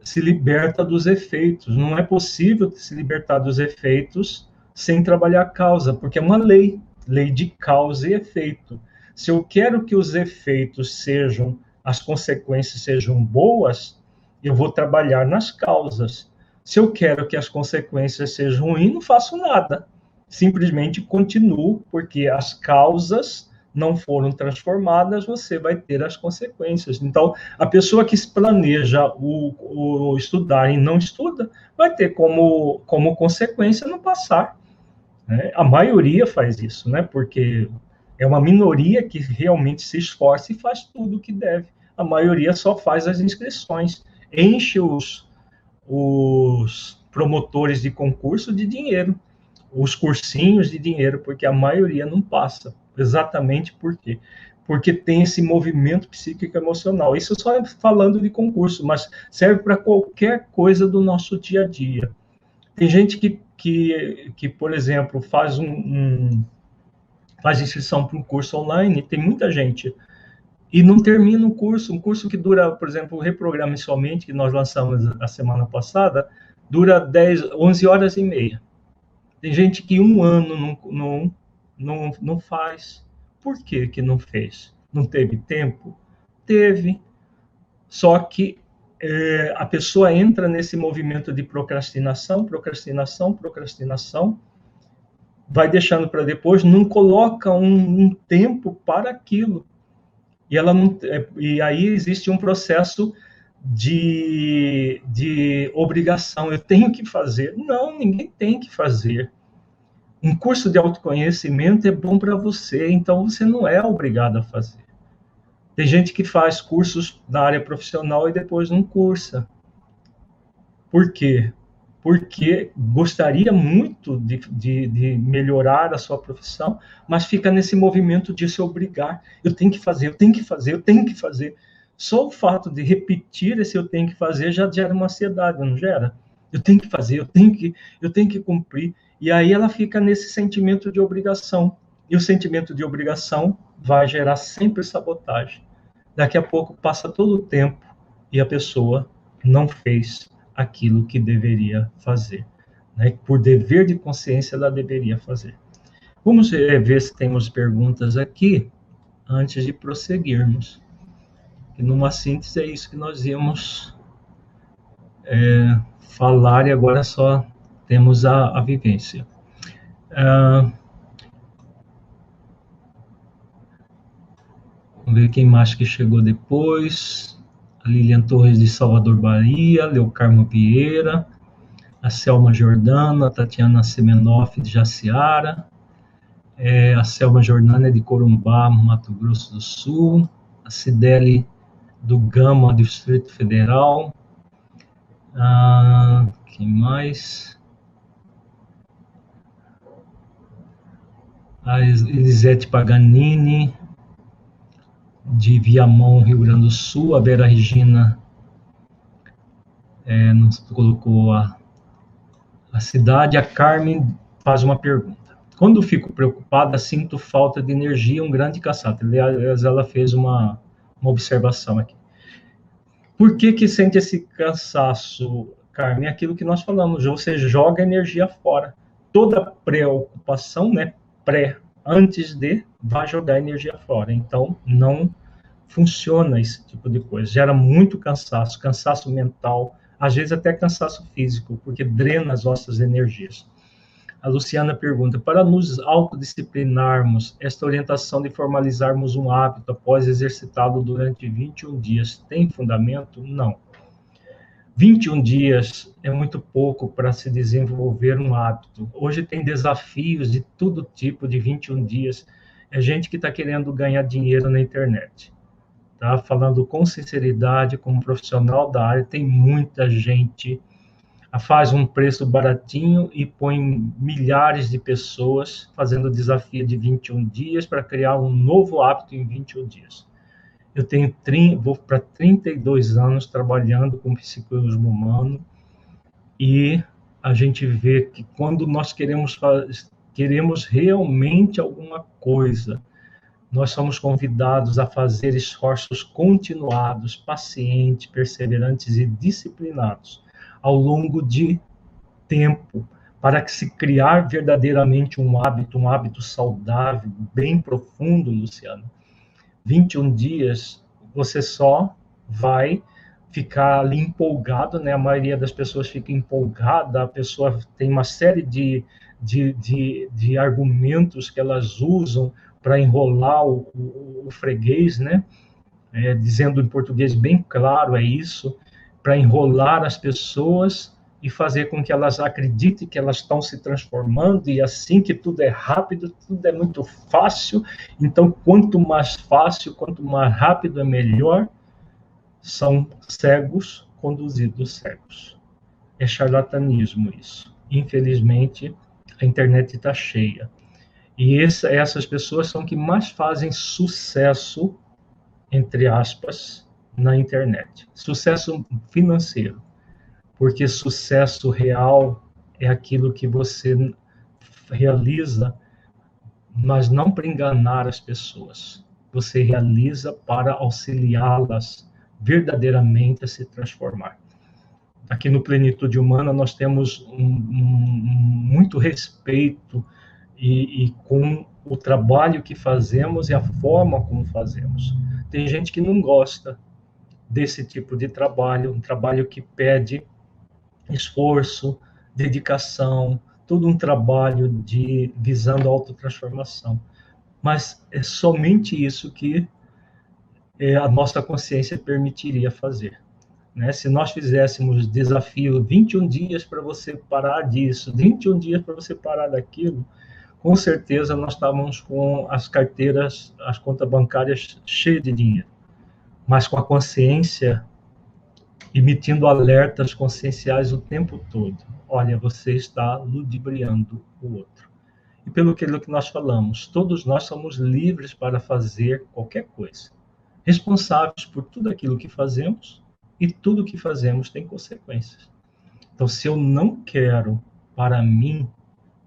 se liberta dos efeitos. Não é possível se libertar dos efeitos sem trabalhar a causa, porque é uma lei de causa e efeito. Se eu quero que os efeitos as consequências sejam boas, eu vou trabalhar nas causas. Se eu quero que as consequências sejam ruins, não faço nada. Simplesmente continuo, porque as causas não foram transformadas, você vai ter as consequências. Então, a pessoa que se planeja o estudar e não estuda, vai ter como consequência não passar. Né? A maioria faz isso, né? Porque é uma minoria que realmente se esforça e faz tudo o que deve. A maioria só faz as inscrições, enche os promotores de concurso de dinheiro, os cursinhos de dinheiro, porque a maioria não passa. Exatamente por quê? Porque tem esse movimento psíquico emocional. Isso só falando de concurso, mas serve para qualquer coisa do nosso dia a dia. Tem gente que que por exemplo, faz faz inscrição para um curso online, tem muita gente, e não termina um curso que dura, por exemplo, o Reprograme Somente, que nós lançamos a semana passada, dura 11 horas e meia. Tem gente que um ano não faz. Por que que não fez? Não teve tempo? Teve. Só que a pessoa entra nesse movimento de procrastinação, vai deixando para depois, não coloca um tempo para aquilo. E, e aí existe um processo de obrigação. Eu tenho que fazer. Não, ninguém tem que fazer. Um curso de autoconhecimento é bom para você, então você não é obrigado a fazer. Tem gente que faz cursos na área profissional e depois não cursa. Por quê? Porque gostaria muito de melhorar a sua profissão, mas fica nesse movimento de se obrigar. Eu tenho que fazer, eu tenho que fazer, eu tenho que fazer. Só o fato de repetir esse eu tenho que fazer já gera uma ansiedade, não gera? Eu tenho que fazer, eu tenho que cumprir. E aí ela fica nesse sentimento de obrigação. E o sentimento de obrigação vai gerar sempre sabotagem. Daqui a pouco passa todo o tempo e a pessoa não fez aquilo que deveria fazer. Né? Por dever de consciência, ela deveria fazer. Vamos ver se temos perguntas aqui antes de prosseguirmos. E numa síntese é isso que nós íamos falar, e agora só temos a vivência. Vamos ver quem mais que chegou depois. A Lilian Torres de Salvador, Bahia, Leocarmo Vieira, a Selma Jordana, a Tatiana Semenoff de Jaciara, a Selma Jordana de Corumbá, Mato Grosso do Sul, a Cideli do Gama, Distrito Federal, quem mais? A Elisete Paganini, de Viamão, Rio Grande do Sul. A Vera Regina nos colocou a cidade. A Carmen faz uma pergunta. Quando fico preocupada, sinto falta de energia, um grande cansaço. Aliás, ela fez uma observação aqui. Por que sente esse cansaço, Carmen? É aquilo que nós falamos, você joga energia fora. Toda preocupação, né, antes de, vai jogar energia fora. Então, não funciona esse tipo de coisa. Gera muito cansaço, cansaço mental, às vezes até cansaço físico, porque drena as nossas energias. A Luciana pergunta, para nos autodisciplinarmos, esta orientação de formalizarmos um hábito após exercitá-lo durante 21 dias, tem fundamento? Não. 21 dias é muito pouco para se desenvolver um hábito. Hoje tem desafios de todo tipo de 21 dias. É gente que está querendo ganhar dinheiro na internet. Tá? Falando com sinceridade, como profissional da área, tem muita gente faz um preço baratinho e põe milhares de pessoas fazendo o desafio de 21 dias para criar um novo hábito em 21 dias. Eu vou para 32 anos trabalhando com psicologismo humano e a gente vê que quando nós queremos realmente alguma coisa, nós somos convidados a fazer esforços continuados, pacientes, perseverantes e disciplinados ao longo de tempo, para que se criar verdadeiramente um hábito saudável, bem profundo, Luciano. 21 dias, você só vai ficar ali empolgado, né? A maioria das pessoas fica empolgada, a pessoa tem uma série de argumentos que elas usam para enrolar o freguês, né? Dizendo em português bem claro, é isso, para enrolar as pessoas e fazer com que elas acreditem que elas estão se transformando, e assim que tudo é rápido, tudo é muito fácil, então quanto mais fácil, quanto mais rápido é melhor. São cegos conduzidos cegos. É charlatanismo isso. Infelizmente, a internet está cheia. E essas pessoas são que mais fazem sucesso, entre aspas, na internet. Sucesso financeiro. Porque sucesso real é aquilo que você realiza, mas não para enganar as pessoas. Você realiza para auxiliá-las verdadeiramente a se transformar. Aqui no Plenitude Humana nós temos muito respeito e com o trabalho que fazemos e a forma como fazemos. Tem gente que não gosta desse tipo de trabalho, um trabalho que pede esforço, dedicação, todo um trabalho visando a autotransformação. Mas é somente isso que a nossa consciência permitiria fazer. Né? Se nós fizéssemos desafio 21 dias para você parar disso, 21 dias para você parar daquilo, com certeza nós estávamos com as carteiras, as contas bancárias cheias de dinheiro, mas com a consciência emitindo alertas conscienciais o tempo todo. Olha, você está ludibriando o outro. E pelo que nós falamos, todos nós somos livres para fazer qualquer coisa, responsáveis por tudo aquilo que fazemos, e tudo que fazemos tem consequências. Então, se eu não quero para mim,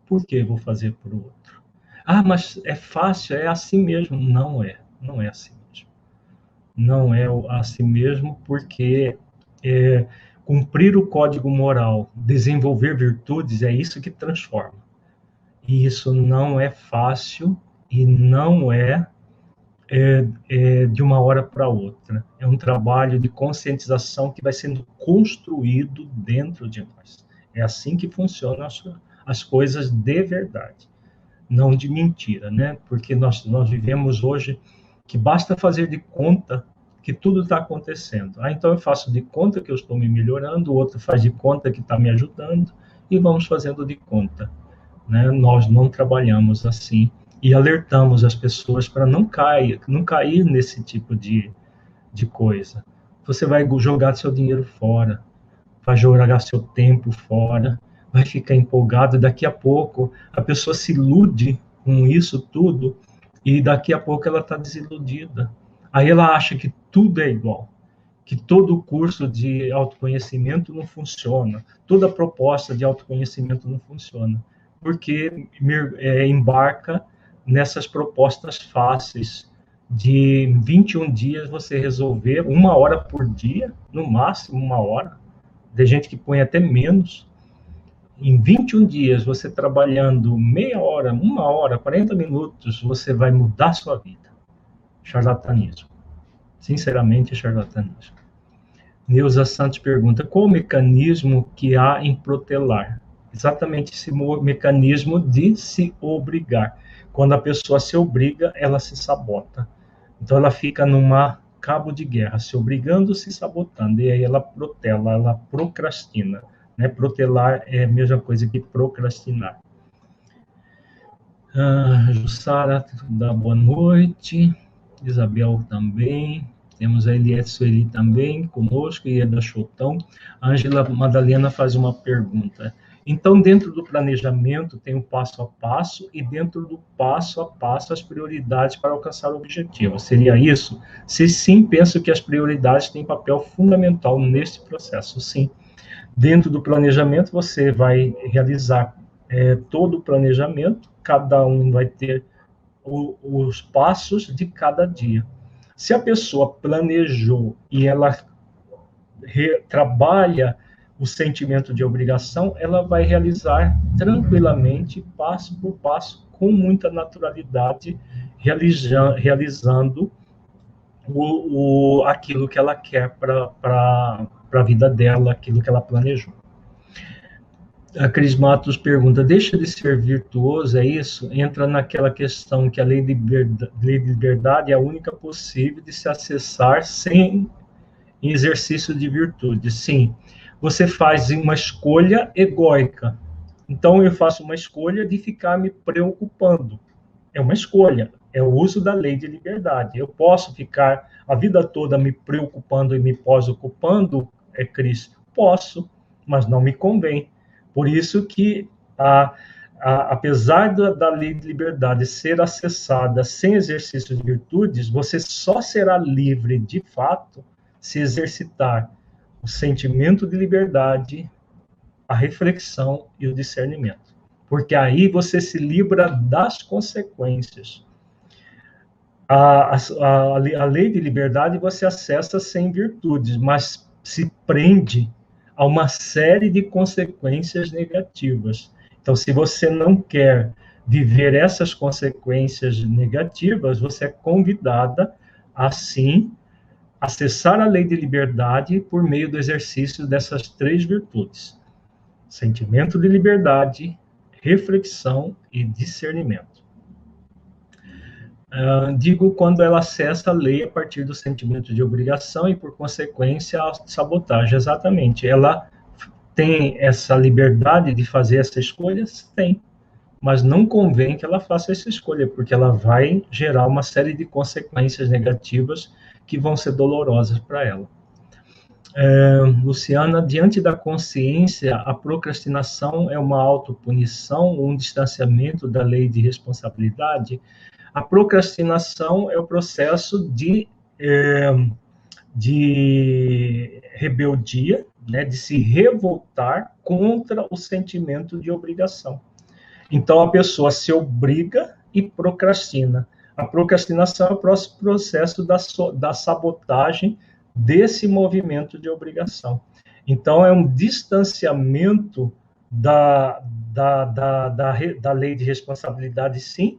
por que vou fazer para o outro? Ah, mas é fácil, é assim mesmo. Não é assim mesmo. Não é assim mesmo, porque cumprir o código moral, desenvolver virtudes, é isso que transforma. E isso não é fácil e não é de uma hora para outra. É um trabalho de conscientização que vai sendo construído dentro de nós. É assim que funcionam as coisas de verdade, não de mentira, né? Porque nós vivemos hoje que basta fazer de conta que tudo está acontecendo. Então eu faço de conta que eu estou me melhorando, o outro faz de conta que está me ajudando, e vamos fazendo de conta. Né? Nós não trabalhamos assim e alertamos as pessoas para não cair nesse tipo de coisa. Você vai jogar seu dinheiro fora, vai jogar seu tempo fora, vai ficar empolgado, daqui a pouco a pessoa se ilude com isso tudo e daqui a pouco ela está desiludida. Aí ela acha que tudo é igual, que todo curso de autoconhecimento não funciona, toda proposta de autoconhecimento não funciona, porque embarca nessas propostas fáceis de 21 dias você resolver 1 hora por dia, no máximo 1 hora. Tem gente que põe até menos. Em 21 dias, você trabalhando meia hora, 1 hora, 40 minutos, você vai mudar a sua vida. Charlatanismo. Sinceramente, charlatanismo. Neuza Santos pergunta, qual o mecanismo que há em protelar? Exatamente esse mecanismo de se obrigar. Quando a pessoa se obriga, ela se sabota. Então, ela fica numa cabo de guerra, se obrigando, se sabotando, e aí ela protela, ela procrastina. Né? Protelar é a mesma coisa que procrastinar. Jussara dá boa noite, Isabel também, temos a Eliette Sueli também conosco, e Eda Chotão. A Ângela Madalena faz uma pergunta. Então, dentro do planejamento, tem o passo a passo, e dentro do passo a passo, as prioridades para alcançar o objetivo. Seria isso? Se sim, penso que as prioridades têm papel fundamental nesse processo, sim. Dentro do planejamento, você vai realizar todo o planejamento, cada um vai ter os passos de cada dia. Se a pessoa planejou e ela trabalha o sentimento de obrigação, ela vai realizar tranquilamente, passo por passo, com muita naturalidade, realizando aquilo que ela quer para a vida dela, aquilo que ela planejou. A Cris Matos pergunta, deixa de ser virtuoso, é isso? Entra naquela questão que a lei de liberdade é a única possível de se acessar sem exercício de virtude. Sim, você faz uma escolha egóica. Então, eu faço uma escolha de ficar me preocupando. É uma escolha, é o uso da lei de liberdade. Eu posso ficar a vida toda me preocupando e me pós-ocupando, Cris? Posso, mas não me convém. Por isso que, apesar da lei de liberdade ser acessada sem exercício de virtudes, você só será livre, de fato, se exercitar o sentimento de liberdade, a reflexão e o discernimento. Porque aí você se livra das consequências. A lei de liberdade você acessa sem virtudes, mas se prende a uma série de consequências negativas. Então, se você não quer viver essas consequências negativas, você é convidada a, sim, acessar a lei de liberdade por meio do exercício dessas 3 virtudes: sentimento de liberdade, reflexão e discernimento. Digo quando ela acessa a lei a partir do sentimento de obrigação e, por consequência, a sabotagem. Exatamente. Ela tem essa liberdade de fazer essa escolha? Tem. Mas não convém que ela faça essa escolha, porque ela vai gerar uma série de consequências negativas que vão ser dolorosas para ela. Luciana, diante da consciência, a procrastinação é uma autopunição, um distanciamento da lei de responsabilidade? A procrastinação é o processo de rebeldia, né, de se revoltar contra o sentimento de obrigação. Então, a pessoa se obriga e procrastina. A procrastinação é o processo da sabotagem desse movimento de obrigação. Então, é um distanciamento da lei de responsabilidade, sim,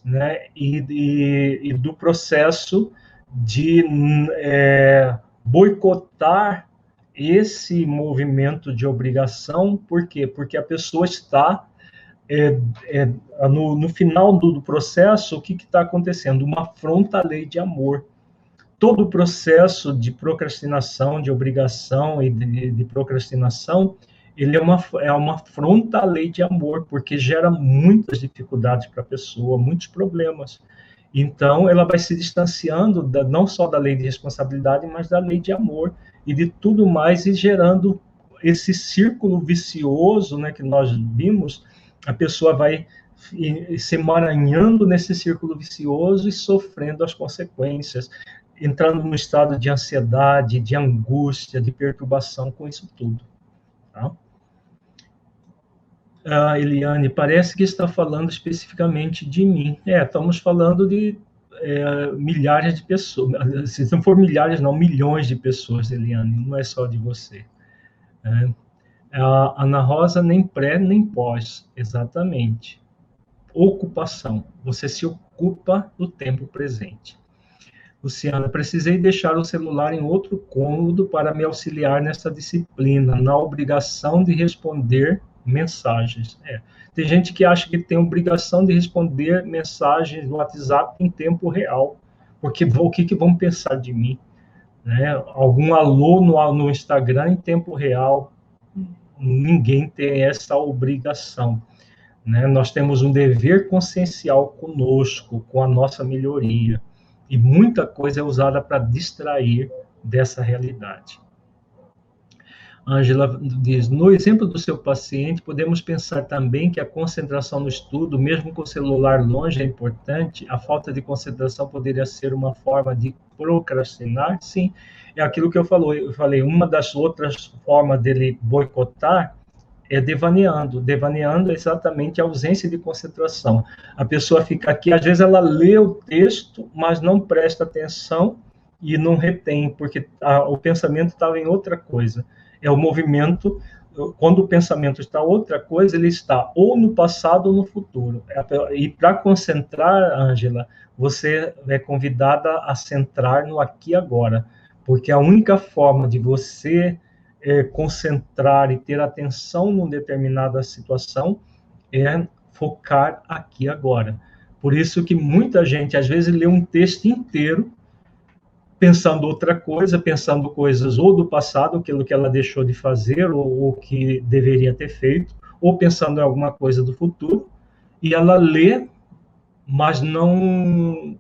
né, e do processo de boicotar esse movimento de obrigação. Por quê? Porque a pessoa está no final do processo. O que está acontecendo? Uma afronta à lei de amor. Todo o processo de procrastinação, de obrigação e de procrastinação, ele é uma afronta à lei de amor, porque gera muitas dificuldades para a pessoa, muitos problemas. Então, ela vai se distanciando não só da lei de responsabilidade, mas da lei de amor e de tudo mais, e gerando esse círculo vicioso, né, que nós vimos. A pessoa vai se emaranhando nesse círculo vicioso e sofrendo as consequências, entrando no estado de ansiedade, de angústia, de perturbação com isso tudo. Tá? Eliane, parece que está falando especificamente de mim. Estamos falando de milhares de pessoas. Se não for milhares, não, milhões de pessoas, Eliane, não é só de você. A Ana Rosa, nem pré, nem pós, exatamente. Ocupação, você se ocupa do tempo presente. Luciana, precisei deixar o celular em outro cômodo para me auxiliar nessa disciplina, na obrigação de responder mensagens. Tem gente que acha que tem obrigação de responder mensagens no WhatsApp em tempo real, porque o que vão pensar de mim? Né? Algum alô no Instagram em tempo real? Ninguém tem essa obrigação. Né? Nós temos um dever consciencial conosco, com a nossa melhoria. E muita coisa é usada para distrair dessa realidade. Ângela diz, no exemplo do seu paciente, podemos pensar também que a concentração no estudo, mesmo com o celular longe, é importante? A falta de concentração poderia ser uma forma de procrastinar? Sim, é aquilo que eu falei. Uma das outras formas dele boicotar é devaneando. Devaneando é exatamente a ausência de concentração. A pessoa fica aqui, às vezes ela lê o texto, mas não presta atenção e não retém, porque o pensamento estava em outra coisa. É o movimento, quando o pensamento está outra coisa, ele está ou no passado ou no futuro. E para concentrar, Ângela, você é convidada a centrar no aqui e agora, porque a única forma de você concentrar e ter atenção numa determinada situação é focar aqui e agora. Por isso que muita gente, às vezes, lê um texto inteiro pensando outra coisa, pensando coisas ou do passado, aquilo que ela deixou de fazer ou que deveria ter feito, ou pensando em alguma coisa do futuro, e ela lê, mas não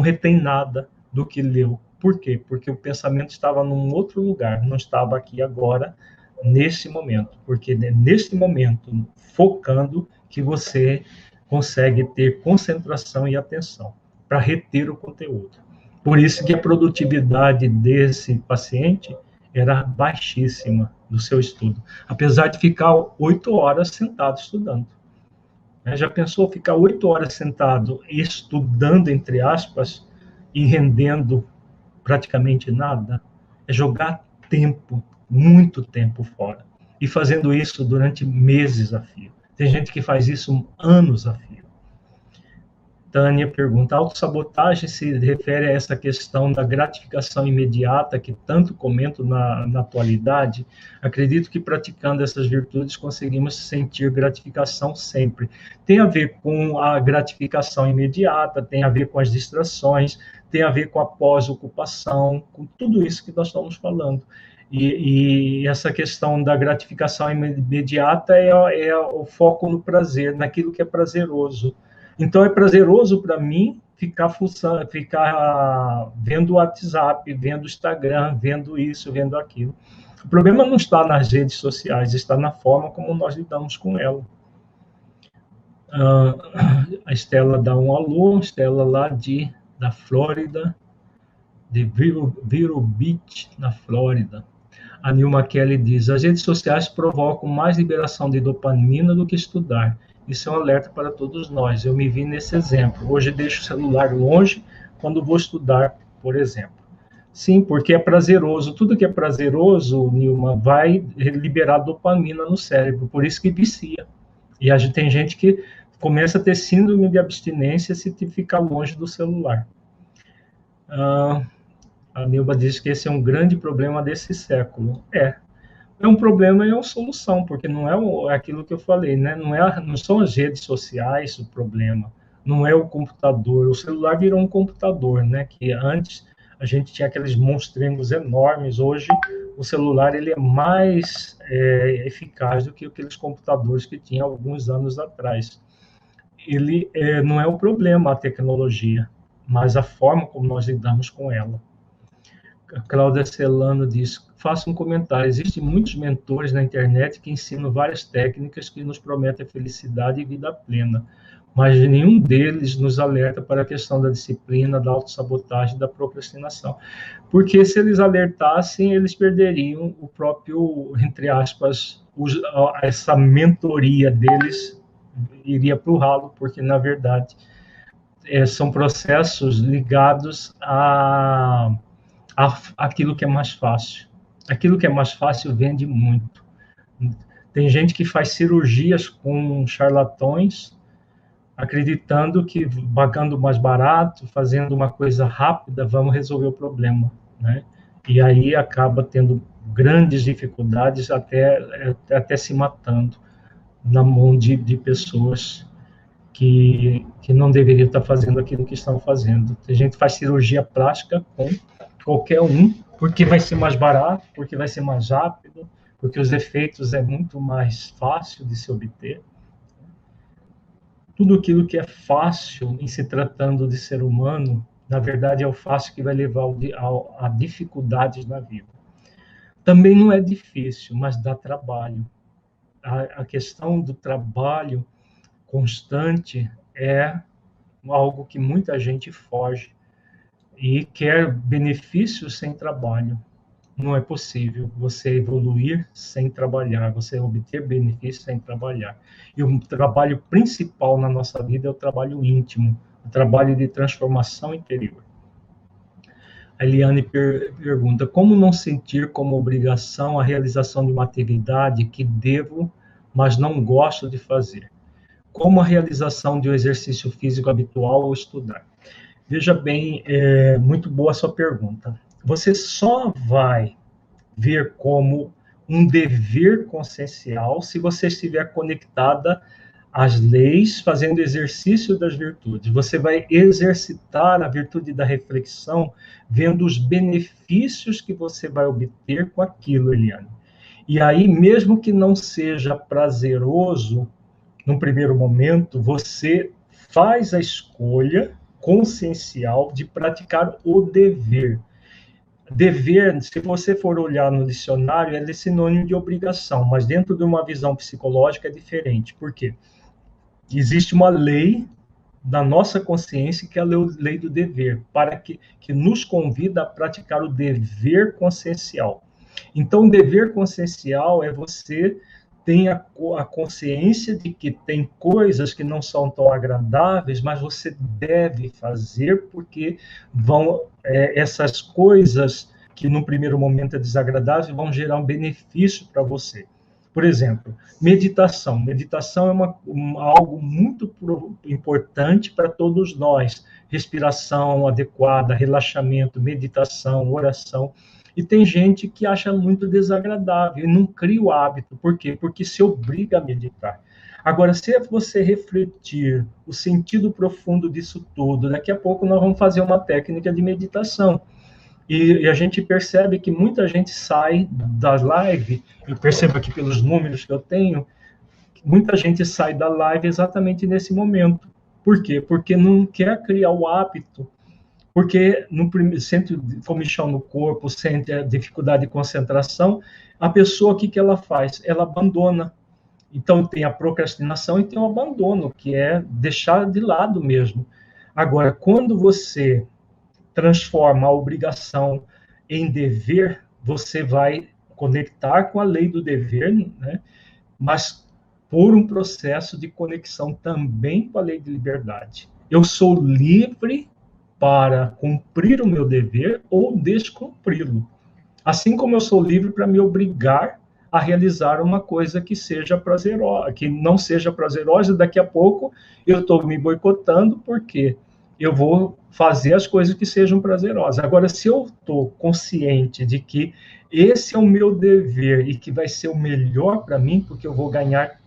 retém nada do que leu. Por quê? Porque o pensamento estava num outro lugar, não estava aqui agora, nesse momento. Porque é nesse momento, focando, que você consegue ter concentração e atenção para reter o conteúdo. Por isso que a produtividade desse paciente era baixíssima do seu estudo, apesar de ficar 8 horas sentado estudando. Já pensou ficar 8 horas sentado estudando, entre aspas, e rendendo praticamente nada? É jogar tempo, muito tempo fora. E fazendo isso durante meses a fio. Tem gente que faz isso anos a fio. Tânia pergunta, autossabotagem se refere a essa questão da gratificação imediata que tanto comento na atualidade? Acredito que praticando essas virtudes conseguimos sentir gratificação sempre. Tem a ver com a gratificação imediata, tem a ver com as distrações, tem a ver com a pós-ocupação, com tudo isso que nós estamos falando. E essa questão da gratificação imediata é o foco no prazer, naquilo que é prazeroso. Então, é prazeroso para mim ficar vendo o WhatsApp, vendo o Instagram, vendo isso, vendo aquilo. O problema não está nas redes sociais, está na forma como nós lidamos com ela. A Estela dá um alô, Estela lá da Flórida, de Vero Beach, na Flórida. A Nilma Kelly diz, as redes sociais provocam mais liberação de dopamina do que estudar. Isso é um alerta para todos nós. Eu me vi nesse exemplo. Hoje deixo o celular longe quando vou estudar, por exemplo. Sim, porque é prazeroso. Tudo que é prazeroso, Nilma, vai liberar dopamina no cérebro. Por isso que vicia. E a gente, tem gente que começa a ter síndrome de abstinência se ficar longe do celular. A Nilma diz que esse é um grande problema desse século. É um problema e é uma solução, porque não é aquilo que eu falei, né? Não são as redes sociais o problema, não é o computador. O celular virou um computador, né? Que antes a gente tinha aqueles monstrengos enormes, hoje o celular ele é mais eficaz do que aqueles computadores que tinha alguns anos atrás. Ele não é o problema, a tecnologia, mas a forma como nós lidamos com ela. A Cláudia Celano diz, faça um comentário, existem muitos mentores na internet que ensinam várias técnicas que nos prometem felicidade e vida plena, mas nenhum deles nos alerta para a questão da disciplina, da autossabotagem, da procrastinação. Porque se eles alertassem, eles perderiam o próprio, entre aspas, essa mentoria deles iria para o ralo, porque, na verdade, são processos ligados aquilo que é mais fácil. Aquilo que é mais fácil vende muito. Tem gente que faz cirurgias com charlatões, acreditando que pagando mais barato, fazendo uma coisa rápida, vamos resolver o problema, né? E aí acaba tendo grandes dificuldades, até se matando na mão de pessoas que não deveriam estar fazendo aquilo que estão fazendo. A gente faz cirurgia plástica com qualquer um, porque vai ser mais barato, porque vai ser mais rápido, porque os efeitos é muito mais fácil de se obter. Tudo aquilo que é fácil em se tratando de ser humano, na verdade é o fácil que vai levar a dificuldades na vida. Também não é difícil, mas dá trabalho. A questão do trabalho constante é algo que muita gente foge e quer benefícios sem trabalho. Não é possível você evoluir sem trabalhar, você obter benefícios sem trabalhar. E o trabalho principal na nossa vida é o trabalho íntimo, o trabalho de transformação interior. A Eliane pergunta, como não sentir como obrigação a realização de uma atividade que devo, mas não gosto de fazer? Como a realização de um exercício físico habitual ou estudar? Veja bem, muito boa a sua pergunta. Você só vai ver como um dever consciencial se você estiver conectada às leis, fazendo exercício das virtudes. Você vai exercitar a virtude da reflexão, vendo os benefícios que você vai obter com aquilo, Eliane. E aí, mesmo que não seja prazeroso, num primeiro momento, você faz a escolha consciencial de praticar o dever. Dever, se você for olhar no dicionário, é sinônimo de obrigação, mas dentro de uma visão psicológica é diferente. Por quê? Existe uma lei da nossa consciência, que é a lei do dever, que nos convida a praticar o dever consciencial. Então, o dever consciencial é você ter a consciência de que tem coisas que não são tão agradáveis, mas você deve fazer porque essas coisas que no primeiro momento é desagradável vão gerar um benefício para você. Por exemplo, meditação. Meditação é algo muito importante para todos nós. Respiração adequada, relaxamento, meditação, oração. E tem gente que acha muito desagradável e não cria o hábito. Por quê? Porque se obriga a meditar. Agora, se você refletir o sentido profundo disso tudo, daqui a pouco nós vamos fazer uma técnica de meditação. E a gente percebe que muita gente sai das lives, eu percebo aqui pelos números que eu tenho, muita gente sai da live exatamente nesse momento. Por quê? Porque não quer criar o hábito, porque sente comichão no corpo, sente a dificuldade de concentração, a pessoa, o que ela faz? Ela abandona. Então, tem a procrastinação e tem o abandono, que é deixar de lado mesmo. Agora, quando você transforma a obrigação em dever, você vai conectar com a lei do dever, né? Mas por um processo de conexão também com a lei de liberdade. Eu sou livre para cumprir o meu dever ou descumpri-lo. Assim como eu sou livre para me obrigar a realizar uma coisa que seja prazerosa, que não seja prazerosa, daqui a pouco eu estou me boicotando porque eu vou fazer as coisas que sejam prazerosas. Agora, se eu estou consciente de que esse é o meu dever e que vai ser o melhor para mim, porque eu vou ganhar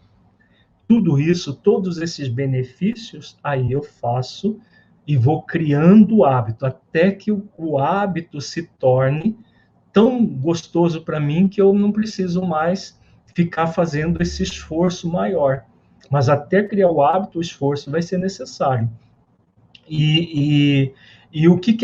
tudo isso, todos esses benefícios, aí eu faço e vou criando o hábito, até que o hábito se torne tão gostoso para mim que eu não preciso mais ficar fazendo esse esforço maior. Mas até criar o hábito, o esforço vai ser necessário. E o que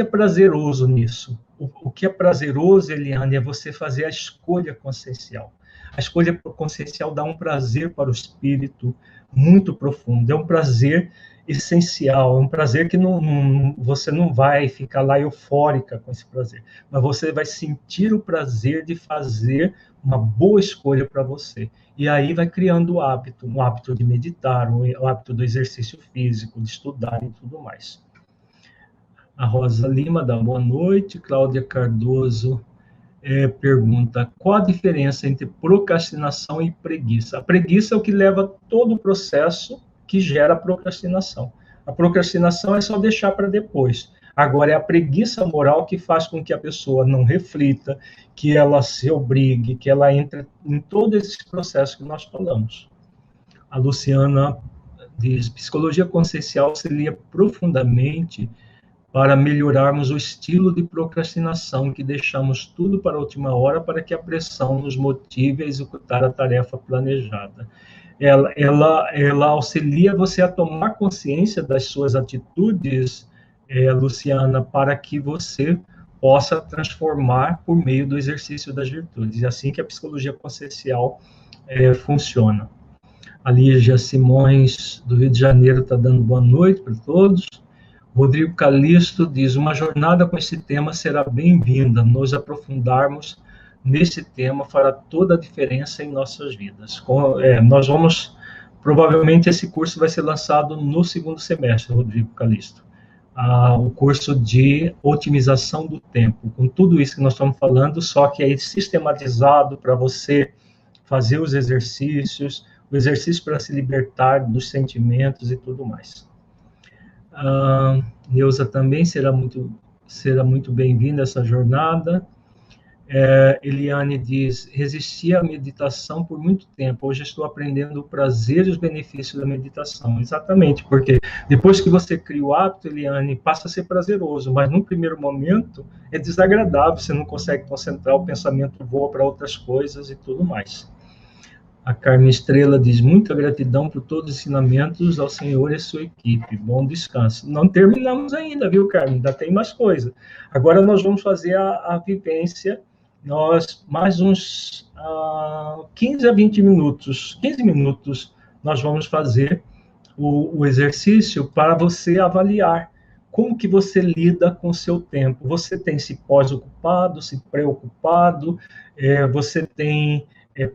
é prazeroso nisso? O que é prazeroso, Eliane, é você fazer a escolha consciencial. A escolha consciencial dá um prazer para o espírito muito profundo, é um prazer essencial, é um prazer que você não vai ficar lá eufórica com esse prazer, mas você vai sentir o prazer de fazer uma boa escolha para você. E aí vai criando o hábito de meditar, o hábito do exercício físico, de estudar e tudo mais. A Rosa Lima dá boa noite. Cláudia Cardoso pergunta: qual a diferença entre procrastinação e preguiça? A preguiça é o que leva todo o processo que gera a procrastinação. A procrastinação é só deixar para depois. Agora, é a preguiça moral que faz com que a pessoa não reflita, que ela se obrigue, que ela entre em todo esse processo que nós falamos. A Luciana diz: psicologia consciencial auxilia profundamente para melhorarmos o estilo de procrastinação, que deixamos tudo para a última hora para que a pressão nos motive a executar a tarefa planejada. Ela auxilia você a tomar consciência das suas atitudes, Luciana, para que você possa transformar por meio do exercício das virtudes. É assim que a psicologia consciencial funciona. A Lígia Simões, do Rio de Janeiro, está dando boa noite para todos. Rodrigo Calixto diz: uma jornada com esse tema será bem-vinda. Nos aprofundarmos nesse tema fará toda a diferença em nossas vidas. Nós vamos, provavelmente esse curso vai ser lançado no segundo semestre, Rodrigo Calixto. O curso de otimização do tempo, com tudo isso que nós estamos falando, só que aí sistematizado para você fazer os exercícios, o exercício para se libertar dos sentimentos e tudo mais. Neuza também será muito bem-vinda a essa jornada. Eliane diz: resisti à meditação por muito tempo, hoje estou aprendendo o prazer e os benefícios da meditação. Exatamente, porque depois que você cria o hábito, Eliane, passa a ser prazeroso, mas no primeiro momento é desagradável, você não consegue concentrar, o pensamento voa para outras coisas e tudo mais. A Carmen Estrela diz: muita gratidão por todos os ensinamentos ao Senhor e à sua equipe. Bom descanso. Não terminamos ainda, viu, Carmen? Ainda tem mais coisa. Agora nós vamos fazer a vivência. Mais uns 15 a 20 minutos, 15 minutos, nós vamos fazer o exercício para você avaliar como que você lida com o seu tempo? Você tem se pós-ocupado, se preocupado, você tem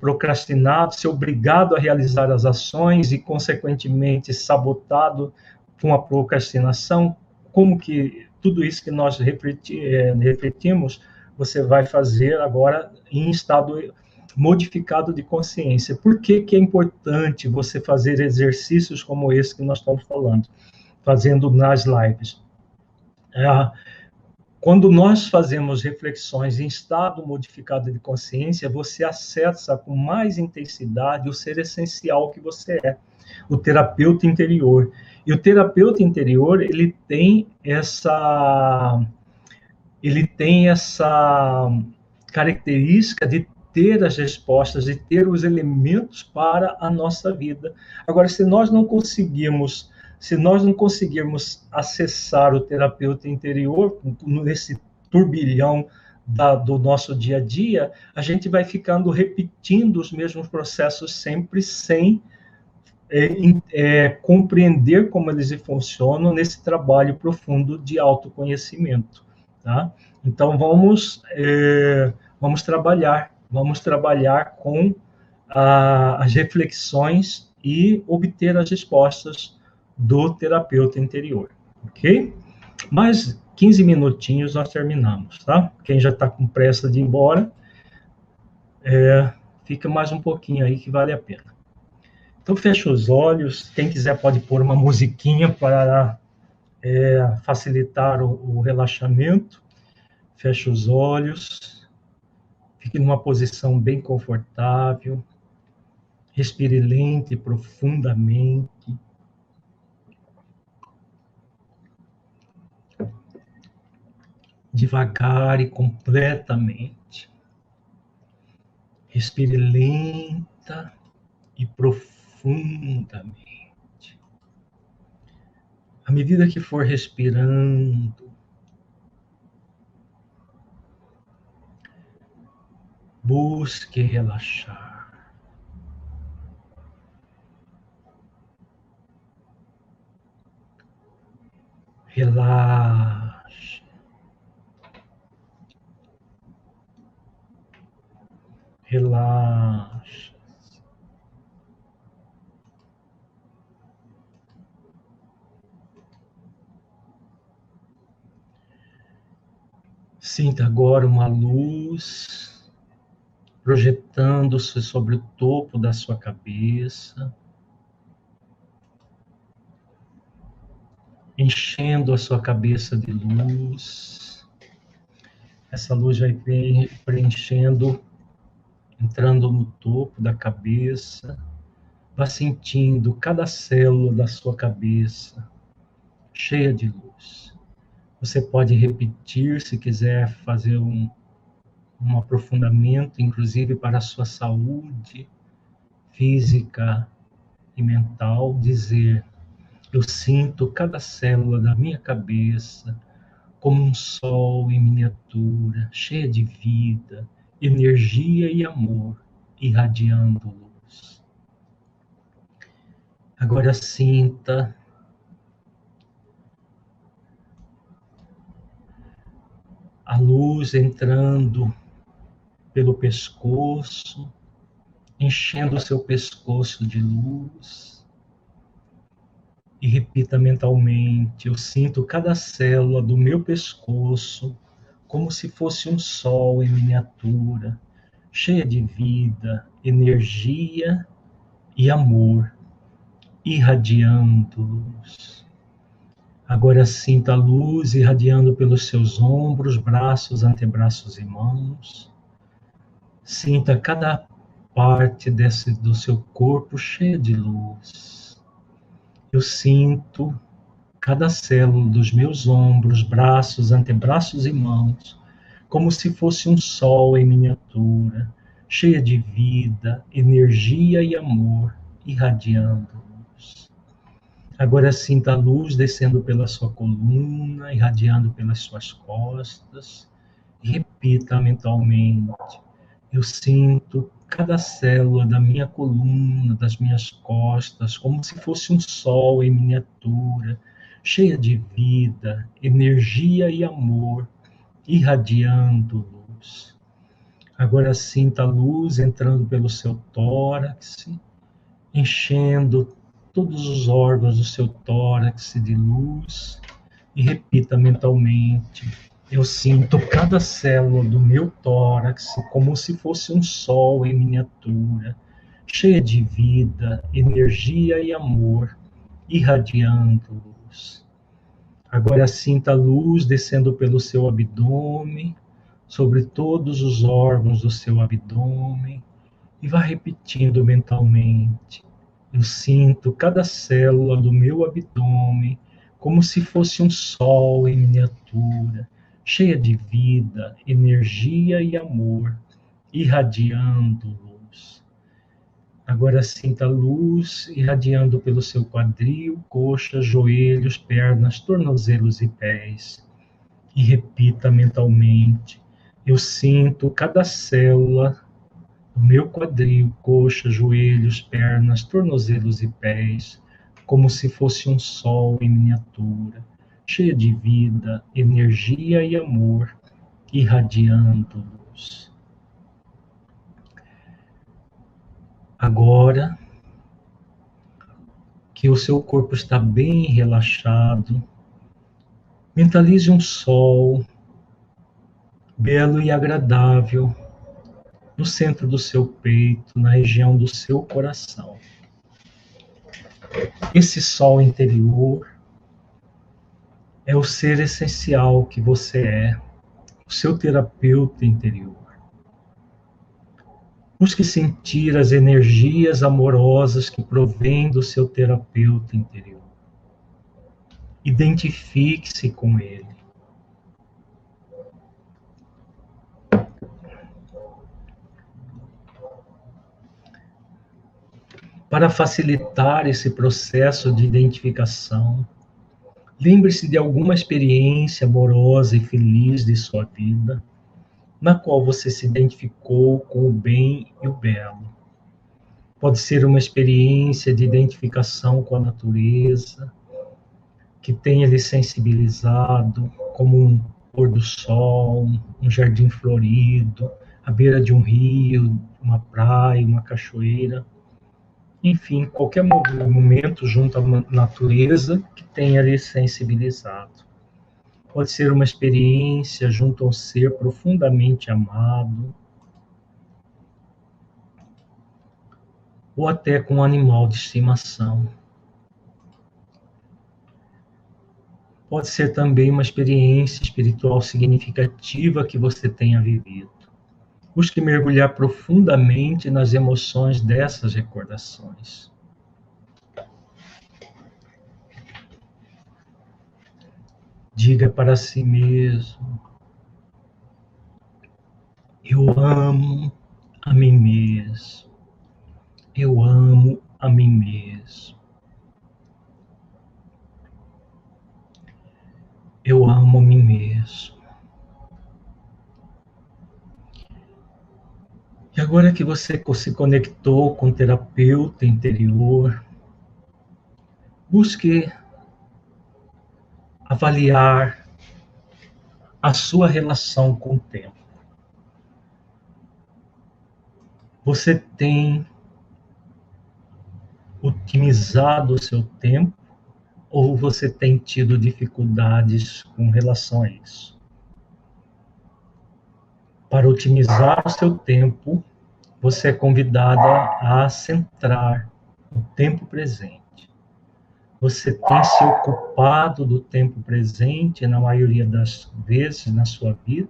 procrastinado, se obrigado a realizar as ações e, consequentemente, sabotado com a procrastinação? Como que tudo isso que nós refletimos, você vai fazer agora em estado modificado de consciência? Por que que é importante você fazer exercícios como esse que nós estamos falando, fazendo nas lives? Quando nós fazemos reflexões em estado modificado de consciência, você acessa com mais intensidade o ser essencial que você é, o terapeuta interior. E o terapeuta interior, ele tem essa característica de ter as respostas, de ter os elementos para a nossa vida. Agora, se nós não conseguirmos acessar o terapeuta interior nesse turbilhão do nosso dia a dia, a gente vai ficando repetindo os mesmos processos sempre sem compreender como eles funcionam nesse trabalho profundo de autoconhecimento, tá? Então vamos trabalhar com as reflexões e obter as respostas do terapeuta interior, ok? Mais 15 minutinhos nós terminamos, tá? Quem já está com pressa de ir embora, fica mais um pouquinho aí que vale a pena. Então fecha os olhos, quem quiser pode pôr uma musiquinha para facilitar o relaxamento. Fecha os olhos, fique numa posição bem confortável, respire lento e profundamente. Devagar e completamente. Respire lenta e profundamente. À medida que for respirando, busque relaxar. Relaxe. Relaxe. Sinta agora uma luz projetando-se sobre o topo da sua cabeça, enchendo a sua cabeça de luz. Essa luz vai preenchendo, entrando no topo da cabeça. Vá sentindo cada célula da sua cabeça cheia de luz. Você pode repetir se quiser fazer um aprofundamento, inclusive para a sua saúde física e mental, dizer: eu sinto cada célula da minha cabeça como um sol em miniatura, cheia de vida, energia e amor, irradiando luz. Agora sinta a luz entrando pelo pescoço, enchendo o seu pescoço de luz. E repita mentalmente: eu sinto cada célula do meu pescoço como se fosse um sol em miniatura, cheia de vida, energia e amor, irradiando luz. Agora sinta a luz irradiando pelos seus ombros, braços, antebraços e mãos. Sinta cada parte do seu corpo cheia de luz. Eu sinto cada célula dos meus ombros, braços, antebraços e mãos, como se fosse um sol em miniatura, cheia de vida, energia e amor, irradiando luz. Agora sinta a luz descendo pela sua coluna, irradiando pelas suas costas. Repita mentalmente: eu sinto cada célula da minha coluna, das minhas costas, como se fosse um sol em miniatura, cheia de vida, energia e amor, irradiando luz. Agora sinta a luz entrando pelo seu tórax, enchendo todos os órgãos do seu tórax de luz, e repita mentalmente: eu sinto cada célula do meu tórax como se fosse um sol em miniatura, cheia de vida, energia e amor, irradiando luz. Agora sinta a luz descendo pelo seu abdômen, sobre todos os órgãos do seu abdômen, e vá repetindo mentalmente: eu sinto cada célula do meu abdômen como se fosse um sol em miniatura, cheia de vida, energia e amor, irradiando luz. Agora sinta a luz irradiando pelo seu quadril, coxas, joelhos, pernas, tornozelos e pés. E repita mentalmente: eu sinto cada célula do meu quadril, coxa, joelhos, pernas, tornozelos e pés, como se fosse um sol em miniatura, cheia de vida, energia e amor, irradiando luz. Agora que o seu corpo está bem relaxado, mentalize um sol belo e agradável no centro do seu peito, na região do seu coração. Esse sol interior é o ser essencial que você é, o seu terapeuta interior. Busque sentir as energias amorosas que provêm do seu terapeuta interior. Identifique-se com ele. Para facilitar esse processo de identificação, lembre-se de alguma experiência amorosa e feliz de sua vida, na qual você se identificou com o bem e o belo. Pode ser uma experiência de identificação com a natureza, que tenha lhe sensibilizado, como um pôr do sol, um jardim florido, à beira de um rio, uma praia, uma cachoeira. Enfim, qualquer momento junto à natureza que tenha lhe sensibilizado. Pode ser uma experiência junto a um ser profundamente amado, ou até com um animal de estimação. Pode ser também uma experiência espiritual significativa que você tenha vivido. Busque mergulhar profundamente nas emoções dessas recordações. Diga para si mesmo: eu amo a mim mesmo. Eu amo a mim mesmo. Eu amo a mim mesmo. E agora que você se conectou com o terapeuta interior, busque avaliar a sua relação com o tempo. Você tem otimizado o seu tempo ou você tem tido dificuldades com relação a isso? Para otimizar o seu tempo, você é convidada a centrar no tempo presente. Você tem se ocupado do tempo presente na maioria das vezes na sua vida?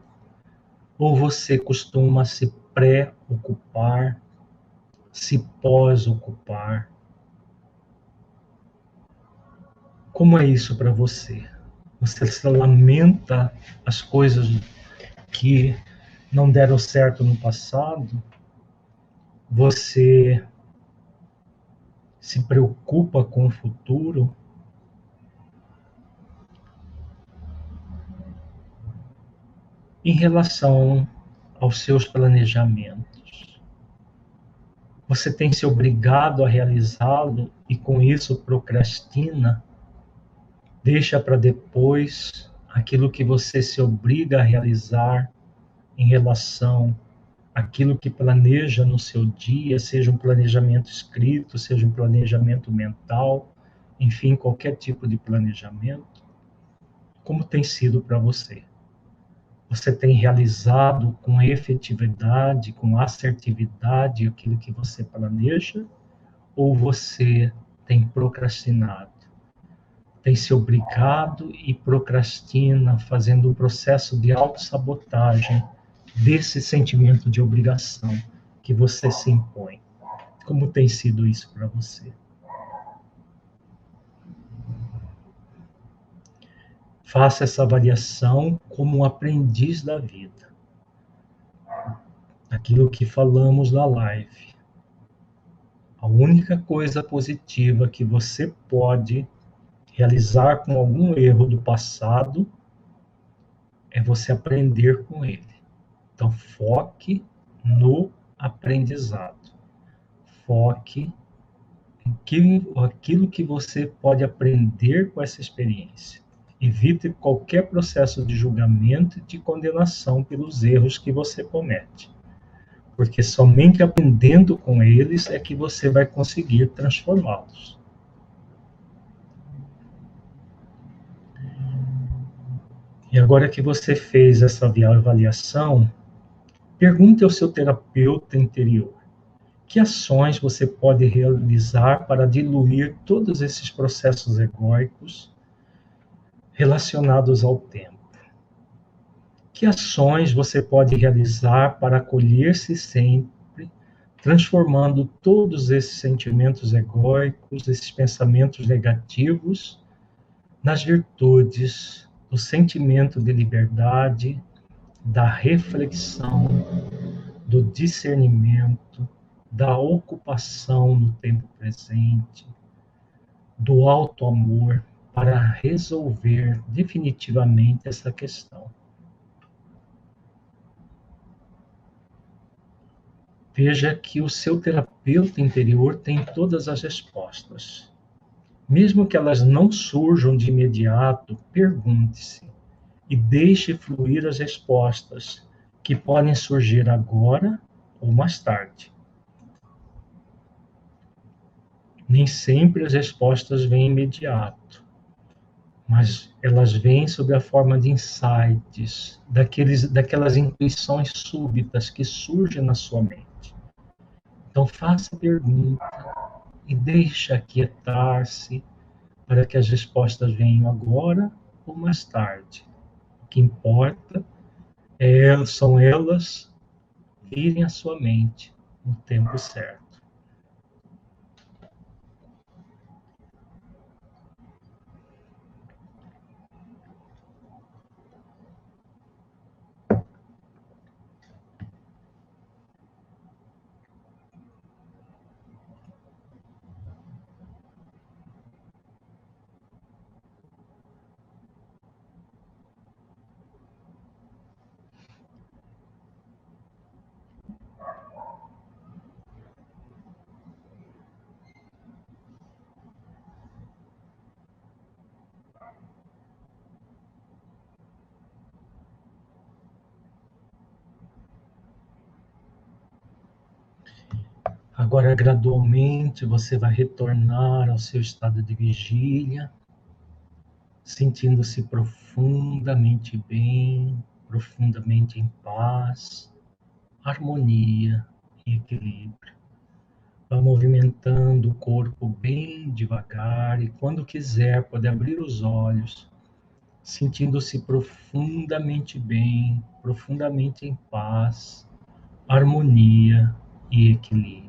Ou você costuma se pré-ocupar, se pós-ocupar? Como é isso para você? Você se lamenta as coisas que não deram certo no passado? Você se preocupa com o futuro? Em relação aos seus planejamentos, você tem se obrigado a realizá-lo e com isso procrastina? Deixa para depois aquilo que você se obriga a realizar em relação àquilo que planeja no seu dia, seja um planejamento escrito, seja um planejamento mental, enfim, qualquer tipo de planejamento. Como tem sido para você? Você tem realizado com efetividade, com assertividade aquilo que você planeja? Ou você tem procrastinado? Tem se obrigado e procrastina, fazendo um processo de autossabotagem desse sentimento de obrigação que você se impõe? Como tem sido isso para você? Faça essa avaliação como um aprendiz da vida. Aquilo que falamos na live. A única coisa positiva que você pode realizar com algum erro do passado é você aprender com ele. Então, foque no aprendizado. Foque em aquilo que você pode aprender com essa experiência. Evite qualquer processo de julgamento e de condenação pelos erros que você comete. Porque somente aprendendo com eles é que você vai conseguir transformá-los. E agora que você fez essa avaliação, pergunte ao seu terapeuta interior: que ações você pode realizar para diluir todos esses processos egóicos relacionados ao tempo? Que ações você pode realizar para acolher-se sempre, transformando todos esses sentimentos egóicos, esses pensamentos negativos, nas virtudes do sentimento de liberdade, da reflexão, do discernimento, da ocupação no tempo presente, do auto-amor, para resolver definitivamente essa questão. Veja que o seu terapeuta interior tem todas as respostas. Mesmo que elas não surjam de imediato, pergunte-se e deixe fluir as respostas que podem surgir agora ou mais tarde. Nem sempre as respostas vêm imediato, mas elas vêm sob a forma de insights, daquelas intuições súbitas que surgem na sua mente. Então faça a pergunta e deixe aquietar-se para que as respostas venham agora ou mais tarde. O que importa são elas virem à sua mente no tempo certo. Agora, gradualmente, você vai retornar ao seu estado de vigília, sentindo-se profundamente bem, profundamente em paz, harmonia e equilíbrio. Vá movimentando o corpo bem devagar e, quando quiser, pode abrir os olhos, sentindo-se profundamente bem, profundamente em paz, harmonia e equilíbrio.